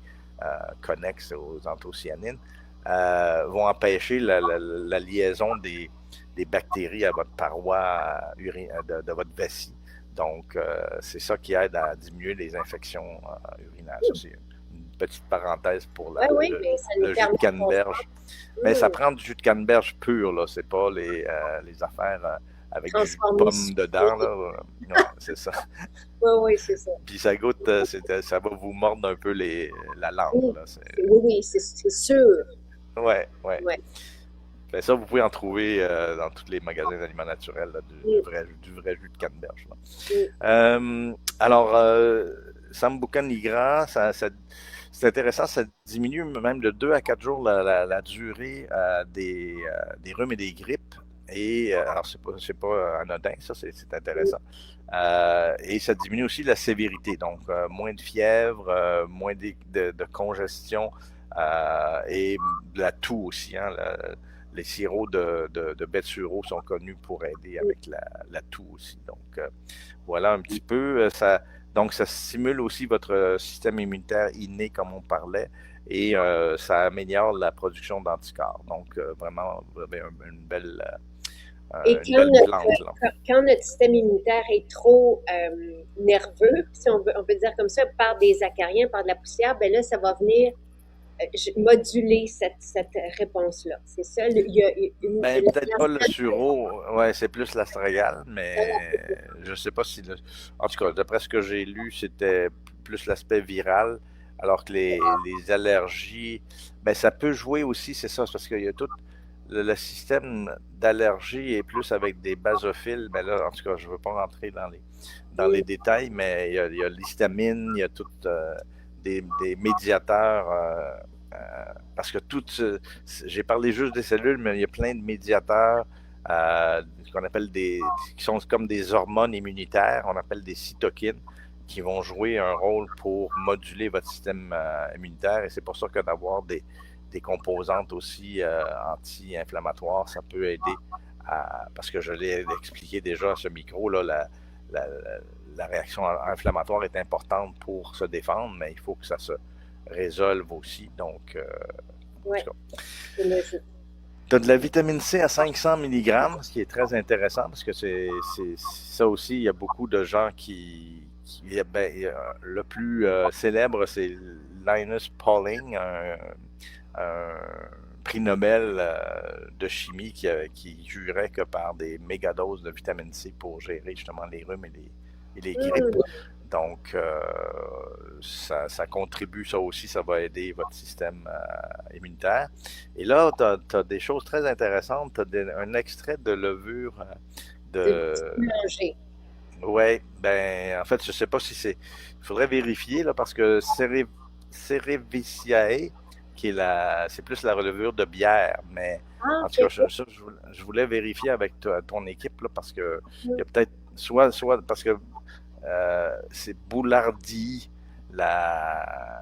connexes aux anthocyanines, vont empêcher la liaison des bactéries à votre paroi de votre vessie. Donc, c'est ça qui aide à diminuer les infections urinaires. Ça, c'est une petite parenthèse pour Oui, oui, mais ça nous le jus de permet de canneberge. Mais ça comprendre. prend du jus de canneberge pur, là. C'est pas les affaires avec du jus de Transformer pomme dedans, sucré. là. Ouais, c'est ça. Oui, oui, c'est ça. Puis ça goûte, ça va vous mordre un peu la langue, Oui, là. oui, oui, c'est sûr. Ouais, ouais. Ouais. Ben ça, vous pouvez en trouver dans tous les magasins d'aliments naturels, là, Mm, du vrai jus de canneberge. mm. Alors, Sambuca nigra, c'est intéressant, ça diminue même de 2 à 4 jours la durée des rhumes et des grippes. Et alors, c'est pas anodin, ça, c'est intéressant. Et ça diminue aussi la sévérité, donc moins de fièvre, moins de congestion et de la toux aussi. Hein, les sirops de baies de sureau sont connus pour aider avec la toux aussi. Donc, voilà un petit peu. Donc, ça stimule aussi votre système immunitaire inné, comme on parlait, et ça améliore la production d'anticorps. Donc, vraiment, vous avez Et une belle plante, là. quand notre système immunitaire est trop nerveux, si on peut dire comme ça, par des acariens, par de la poussière, ben là, ça va venir moduler cette réponse-là. C'est ça. Il y a Ben, peut-être pas le sureau, ouais, c'est plus l'astragale, mais je sais pas si en tout cas, d'après ce que j'ai lu, c'était plus l'aspect viral, alors que les allergies, ben, ça peut jouer aussi, c'est ça, c'est parce qu'il y a tout le système d'allergie est plus avec des basophiles, mais là, en tout cas, je veux pas rentrer dans les détails, mais il y a l'histamine, il y a tout des médiateurs, parce que j'ai parlé juste des cellules, mais il y a plein de médiateurs qu'on appelle qui sont comme des hormones immunitaires, on appelle des cytokines, qui vont jouer un rôle pour moduler votre système immunitaire. Et c'est pour ça que d'avoir des composantes aussi anti-inflammatoires, ça peut aider parce que je l'ai expliqué déjà à ce micro, là, la, la réaction inflammatoire est importante pour se défendre, mais il faut que ça se résolve aussi. Donc, ouais, en tout c'est logique. tu as de la vitamine C à 500 mg, ce qui est très intéressant parce que ça aussi, il y a beaucoup de gens le plus célèbre, c'est Linus Pauling, un prix Nobel de chimie qui jurait que par des mégadoses de vitamine C pour gérer justement les rhumes et les grippes. Donc, ça contribue, ça aussi, ça va aider votre système immunitaire. Et là, tu as des choses très intéressantes. Tu as un extrait de levure de... Oui, ben, en fait, je ne sais pas si c'est... Il faudrait vérifier, là, parce que Cerevisiae, c'est plus la levure de bière, mais en tout cas, je voulais vérifier avec ton équipe, là, parce que il y a peut-être soit parce que c'est Boulardii,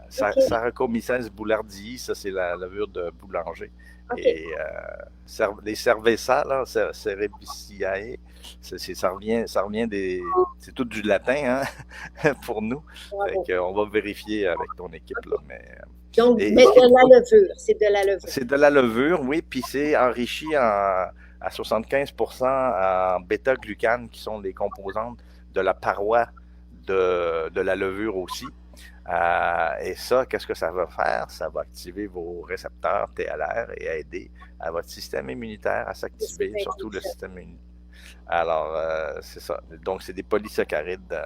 Saccharomyces boulardii, ça c'est la levure de boulanger. Et les cerveza, là, Cerevisiae, ça revient c'est tout du latin hein, pour nous. Fait on va vérifier avec ton équipe. Là, donc, de la levure, c'est de la levure. C'est de la levure, oui, puis c'est enrichi à 75% en bêta-glucanes, qui sont les composantes de la paroi de la levure aussi. Et ça, qu'est-ce que ça va faire? Ça va activer vos récepteurs TLR et aider à votre système immunitaire à s'activer, surtout le système immunitaire. Alors, c'est ça. Donc, c'est des polysaccharides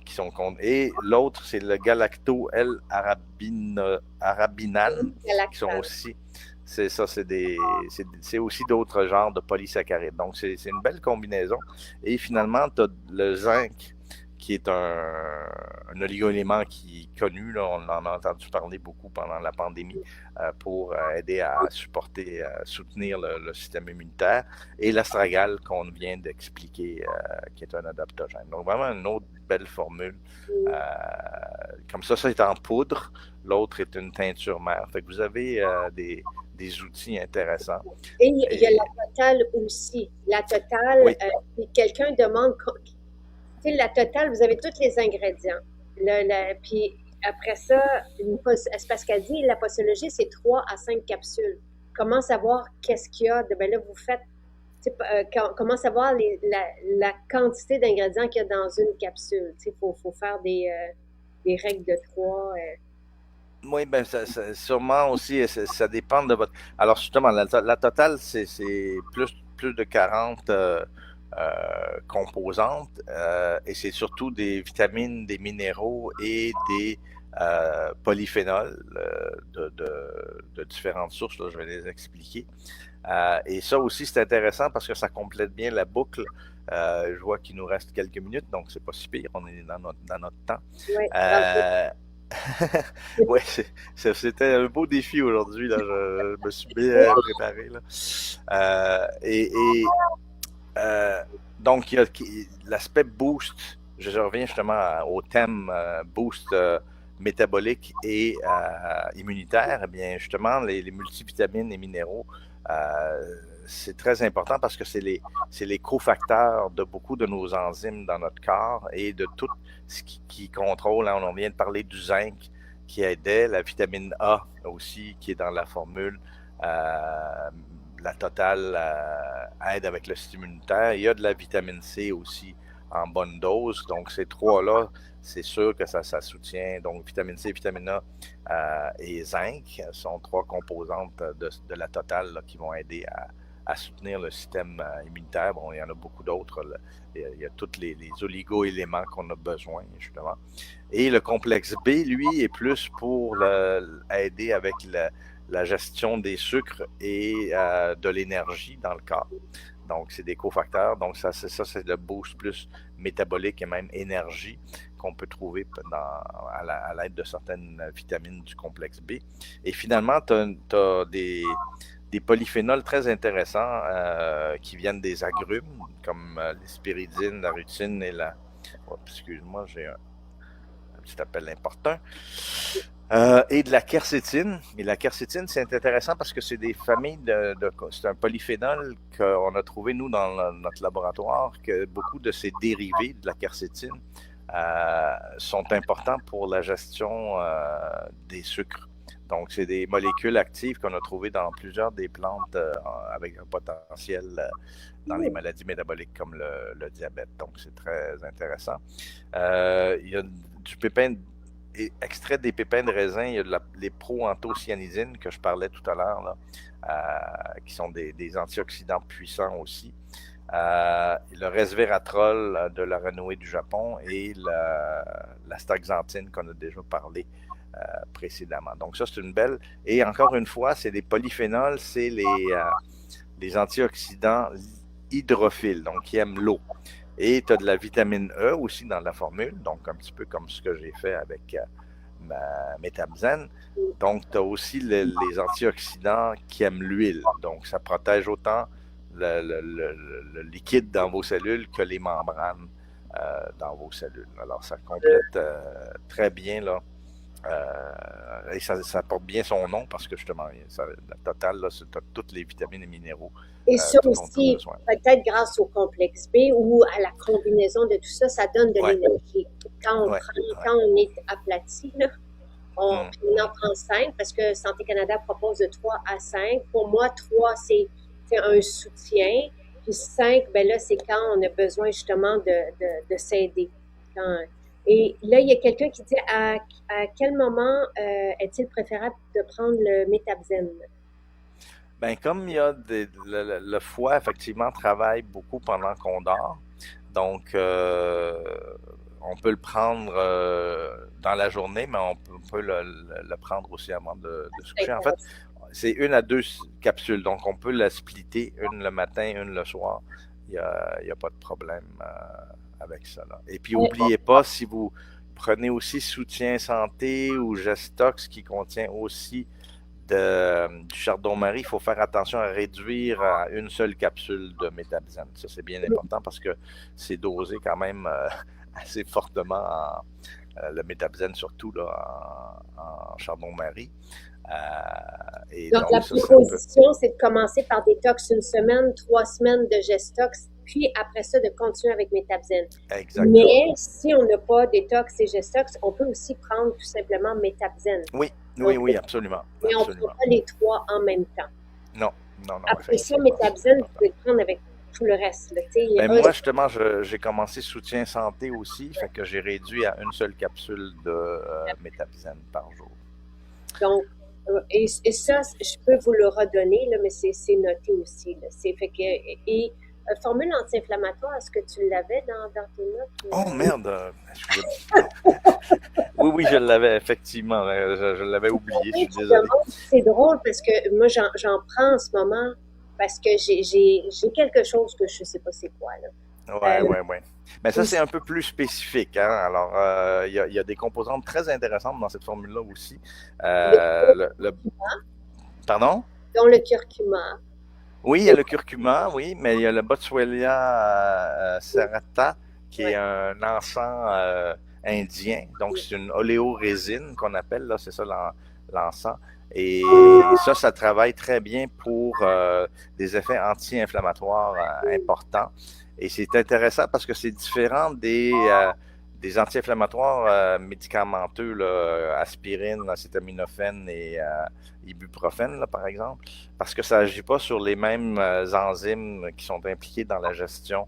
qui sont contre. Et l'autre, c'est le galacto-L-arabinane, qui sont aussi. C'est ça, c'est aussi d'autres genres de polysaccharides. Donc, c'est une belle combinaison. Et finalement, tu as le zinc, qui est un oligo-élément qui est connu, là, on en a entendu parler beaucoup pendant la pandémie, pour aider à soutenir le système immunitaire, et l'astragale qu'on vient d'expliquer, qui est un adaptogène. Donc vraiment une autre belle formule. Comme ça est en poudre, l'autre est une teinture mère. Fait que vous avez des outils intéressants. Et il y a la totale aussi. La totale, oui. Quelqu'un demande... La totale, vous avez tous les ingrédients. Puis après ça, c'est parce qu'elle dit la posologie, c'est 3 à 5 capsules. Comment savoir qu'est-ce qu'il y a? Ben là, vous faites. Comment savoir la quantité d'ingrédients qu'il y a dans une capsule? Il faut faire des règles de 3. Oui, ben sûrement aussi, ça dépend de votre... Alors justement, la totale, c'est plus de 40... composantes, et c'est surtout des vitamines, des minéraux et des polyphénols de différentes sources, là, je vais les expliquer. Et ça aussi, c'est intéressant parce que ça complète bien la boucle. Je vois qu'il nous reste quelques minutes, donc c'est pas si pire, on est dans notre temps. Oui, c'était un beau défi aujourd'hui, là. Je me suis bien préparé, là. Donc, il y a l'aspect boost. Je reviens justement au thème boost métabolique et immunitaire. Eh bien, justement, les multivitamines et minéraux, c'est très important parce que c'est les cofacteurs de beaucoup de nos enzymes dans notre corps et de tout ce qui contrôle. Hein, on vient de parler du zinc qui aidait, la vitamine A aussi qui est dans la formule. La totale aide avec le système immunitaire. Il y a de la vitamine C aussi en bonne dose. Donc, ces trois-là, c'est sûr que ça soutient. Donc, vitamine C, vitamine A et zinc sont trois composantes de la totale là, qui vont aider à soutenir le système immunitaire. Bon, il y en a beaucoup d'autres. Il y a tous les oligo-éléments qu'on a besoin, justement. Et le complexe B, lui, est plus pour aider avec la gestion des sucres et de l'énergie dans le corps. Donc, c'est des cofacteurs. Donc, c'est le boost plus métabolique et même énergie qu'on peut trouver à l'aide de certaines vitamines du complexe B. Et finalement, tu as des polyphénols très intéressants qui viennent des agrumes, comme les spiridine, la rutine et la... Oh, excuse-moi, j'ai un petit appel important. Et de la quercétine. Et la quercétine, c'est intéressant parce que c'est des familles c'est un polyphénol qu'on a trouvé, nous, dans notre laboratoire, que beaucoup de ces dérivés de la quercétine sont importants pour la gestion des sucres. Donc, c'est des molécules actives qu'on a trouvées dans plusieurs des plantes avec un potentiel dans les maladies métaboliques comme le diabète. Donc, c'est très intéressant. Il y a du pépin extrait des pépins de raisin, il y a les proanthocyanidines que je parlais tout à l'heure, qui sont des antioxydants puissants aussi. Le resveratrol de la renommée du Japon et l'astaxanthine qu'on a déjà parlé précédemment. Donc ça, c'est une belle... Et encore une fois, c'est les polyphénols, c'est les antioxydants hydrophiles, donc qui aiment l'eau. Et tu as de la vitamine E aussi dans la formule, donc un petit peu comme ce que j'ai fait avec ma Metabzen. Donc, tu as aussi les antioxydants qui aiment l'huile. Donc, ça protège autant le liquide dans vos cellules que les membranes dans vos cellules. Alors, ça complète très bien, là. Et ça porte bien son nom parce que justement, la totale, là, c'est toutes les vitamines et minéraux. Et ça aussi, peut-être grâce au complexe B ou à la combinaison de tout ça, ça donne de l'énergie. Quand on est aplati, là, on en prend 5 parce que Santé Canada propose de 3 à 5. Pour moi, 3, c'est un soutien. Puis 5, ben là, c'est quand on a besoin justement de s'aider. Et là, il y a quelqu'un qui dit à quel moment est-il préférable de prendre le Metabzen? Ben, comme il y a le foie, effectivement, travaille beaucoup pendant qu'on dort. Donc, on peut le prendre dans la journée, mais on peut le prendre aussi avant de se coucher. En fait, c'est 1 à 2 capsules. Donc, on peut la splitter, une le matin, une le soir. Il n'y a pas de problème avec ça. Là. Et puis, n'oubliez pas, si vous prenez aussi Soutien Santé ou Gestox, qui contient aussi du chardon-marie, il faut faire attention à réduire à une seule capsule de Metabzen. Ça, c'est bien important parce que c'est dosé quand même assez fortement, le Metabzen surtout là, en chardon-marie. Donc, la proposition, c'est de commencer par détox 1 semaine, 3 semaines de Gestox, puis après ça, de continuer avec Metabzen. Exactement. Mais si on n'a pas détox et Gestox, on peut aussi prendre tout simplement Metabzen. Oui. Oui, absolument. Mais on ne prend pas les 3 en même temps. Non. Après ça, Metabzen, vous pouvez le prendre avec tout le reste. Là, moi, justement, j'ai commencé Soutien Santé aussi, fait que j'ai réduit à une seule capsule de Metabzen par jour. Donc, et ça, je peux vous le redonner, là, mais c'est noté aussi. Là. Fait que, formule anti-inflammatoire, est-ce que tu l'avais dans tes notes? Oh merde! Oui, je l'avais, effectivement. Je l'avais oublié, je suis désolé. C'est drôle parce que moi, j'en prends en ce moment parce que j'ai quelque chose que je ne sais pas c'est quoi. Là. Ouais. Mais ça, c'est un peu plus spécifique. Hein? Alors, il y a des composantes très intéressantes dans cette formule-là aussi. Pardon? Dont le curcuma. Oui, il y a le curcuma, oui, mais il y a le Boswellia serrata, qui est un encens indien. Donc, c'est une oléorésine qu'on appelle, là, c'est ça l'encens. Et ça travaille très bien pour des effets anti-inflammatoires importants. Et c'est intéressant parce que c'est différent des anti-inflammatoires médicamenteux, là, aspirine, acétaminophène et ibuprofène, là, par exemple, parce que ça n'agit pas sur les mêmes enzymes qui sont impliqués dans la gestion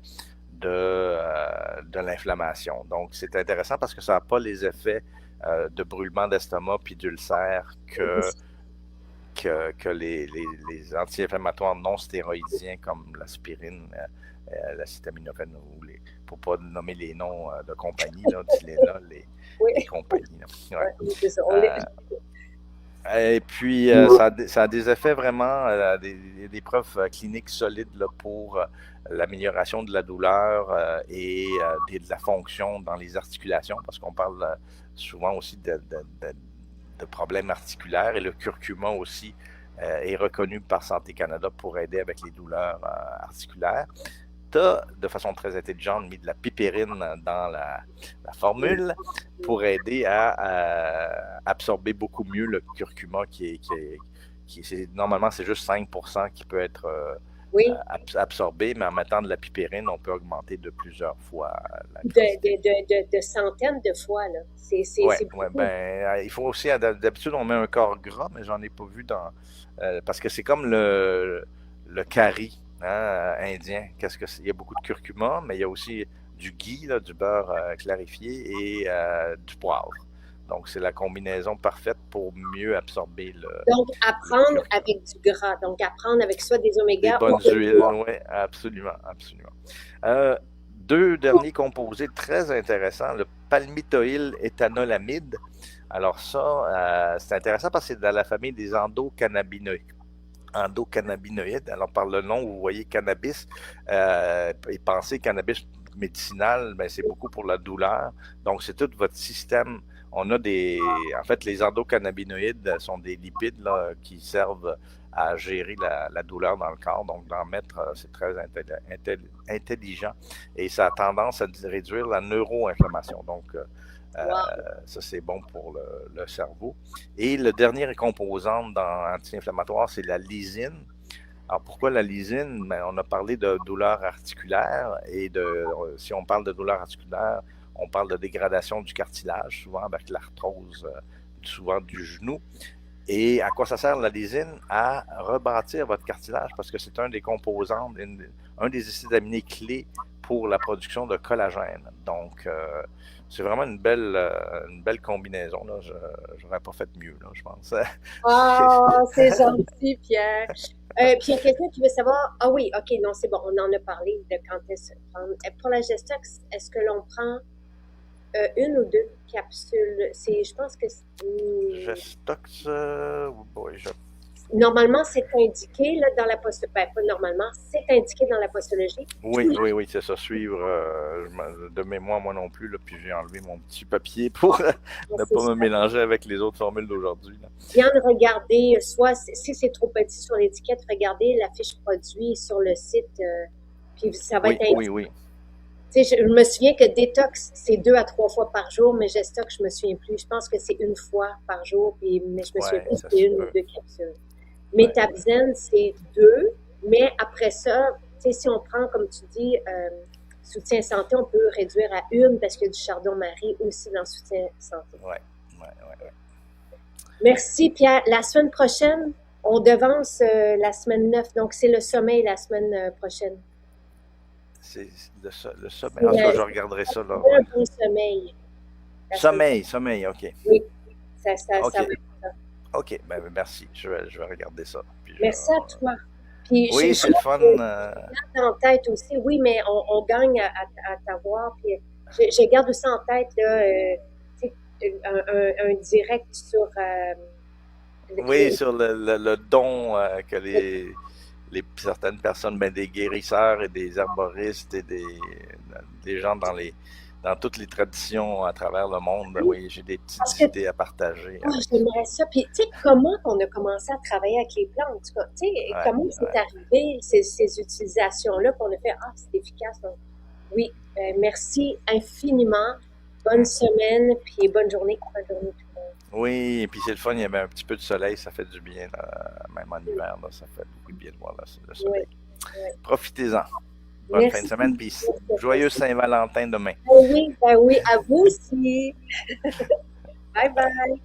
de l'inflammation. Donc, c'est intéressant parce que ça n'a pas les effets de brûlement d'estomac puis d'ulcère que les anti-inflammatoires non stéroïdiens comme l'aspirine, l'acétaminophène ou pour pas nommer les noms de compagnie, là, Tylenol, les compagnies. Là. Ouais. Oui, c'est ça. Et puis, ça a des effets vraiment, des preuves cliniques solides là, pour l'amélioration de la douleur et de la fonction dans les articulations, parce qu'on parle souvent aussi de problèmes articulaires, et le curcuma aussi est reconnu par Santé Canada pour aider avec les douleurs articulaires. Tu as, de façon très intelligente, mis de la pipérine dans la formule pour aider à absorber beaucoup mieux le curcuma normalement c'est juste 5% qui peut être absorbé, mais en mettant de la pipérine, on peut augmenter de plusieurs fois la de centaines de fois, là. Il faut aussi, d'habitude, on met un corps gras, mais j'en ai pas vu parce que c'est comme le curry. Indien. Il y a beaucoup de curcuma, mais il y a aussi du ghee, là, du beurre clarifié et du poivre. Donc, c'est la combinaison parfaite pour mieux absorber le. Donc, apprendre avec du gras. Donc, apprendre avec soit des oméga. Des bonnes huiles, oui, absolument, absolument. Deux derniers composés très intéressants, le palmitoyl éthanolamide. Alors ça, c'est intéressant parce que c'est dans la famille des endocannabinoïdes. Alors, par le nom, vous voyez cannabis, et pensez cannabis médicinal, ben, c'est beaucoup pour la douleur. Donc, c'est tout votre système. On a en fait, les endocannabinoïdes sont des lipides là, qui servent à gérer la douleur dans le corps. Donc, d'en mettre, c'est très intelligent. Et ça a tendance à réduire la neuroinflammation. Donc, ça, c'est bon pour le cerveau. Et le dernier composant dans anti-inflammatoire, c'est la lysine. Alors, pourquoi la lysine? Ben, on a parlé de douleur articulaire et si on parle de douleur articulaire, on parle de dégradation du cartilage, souvent avec l'arthrose, souvent du genou. Et à quoi ça sert la lysine? À rebâtir votre cartilage parce que c'est un des composants, un des acides aminés clés pour la production de collagène. Donc, c'est vraiment une belle combinaison. Là. Je n'aurais pas fait mieux, là, je pense. C'est gentil, Pierre. Puis il y a quelqu'un qui veut savoir, ah oui, ok, non, c'est bon, on en a parlé de quand est-ce prendre. Pour la Gestox, est-ce que l'on prend une ou deux capsules? Je pense que Gestox, normalement, c'est indiqué là, dans la postologie. Ben, pas normalement, c'est indiqué dans la postologie. Oui, c'est ça. Suivre de mémoire, moi non plus. Là, puis j'ai enlevé mon petit papier pour ne pas me mélanger avec les autres formules d'aujourd'hui. Bien de regarder, soit si c'est trop petit sur l'étiquette, regardez la fiche produit sur le site. Puis ça va être indiqué. Oui. Je me souviens que détox, c'est 2 à 3 fois par jour, mais Gestox, je me souviens plus. Je pense que c'est 1 fois par jour, mais je me souviens plus si c'est 1 ou 2 capsules. Métabzène, c'est 2, mais après ça, si on prend, comme tu dis, soutien santé, on peut réduire à 1 parce qu'il y a du chardon-marie aussi dans soutien santé. Ouais. Merci, Pierre. La semaine prochaine, on devance la semaine 9, donc c'est le sommeil la semaine prochaine. C'est le sommeil. En tout cas, je regarderai ça. Là, un bon sommeil. Sommeil, OK. Oui, ça va être ça. OK, ben merci. Je vais regarder ça. Puis merci à toi. Puis, oui, c'est le fun. En tête aussi, oui, mais on gagne à t'avoir. Puis je garde aussi en tête là, un direct sur. Sur le don que certaines personnes, des guérisseurs et des herboristes et des gens dans toutes les traditions à travers le monde, oui, j'ai des petites idées à partager. J'aimerais ça. Puis, tu sais, comment on a commencé à travailler avec les plantes? Tu sais, comment c'est arrivé, ces utilisations-là, qu'on a fait, c'est efficace. Donc, oui, merci infiniment. Bonne semaine, puis bonne journée. Oui, et puis c'est le fun, il y avait un petit peu de soleil, ça fait du bien, là, même en hiver, là, ça fait beaucoup de bien de voir le soleil. Oui. Profitez-en. Bonne fin de semaine, puis joyeux Saint-Valentin demain. Oui, à vous aussi. Bye bye.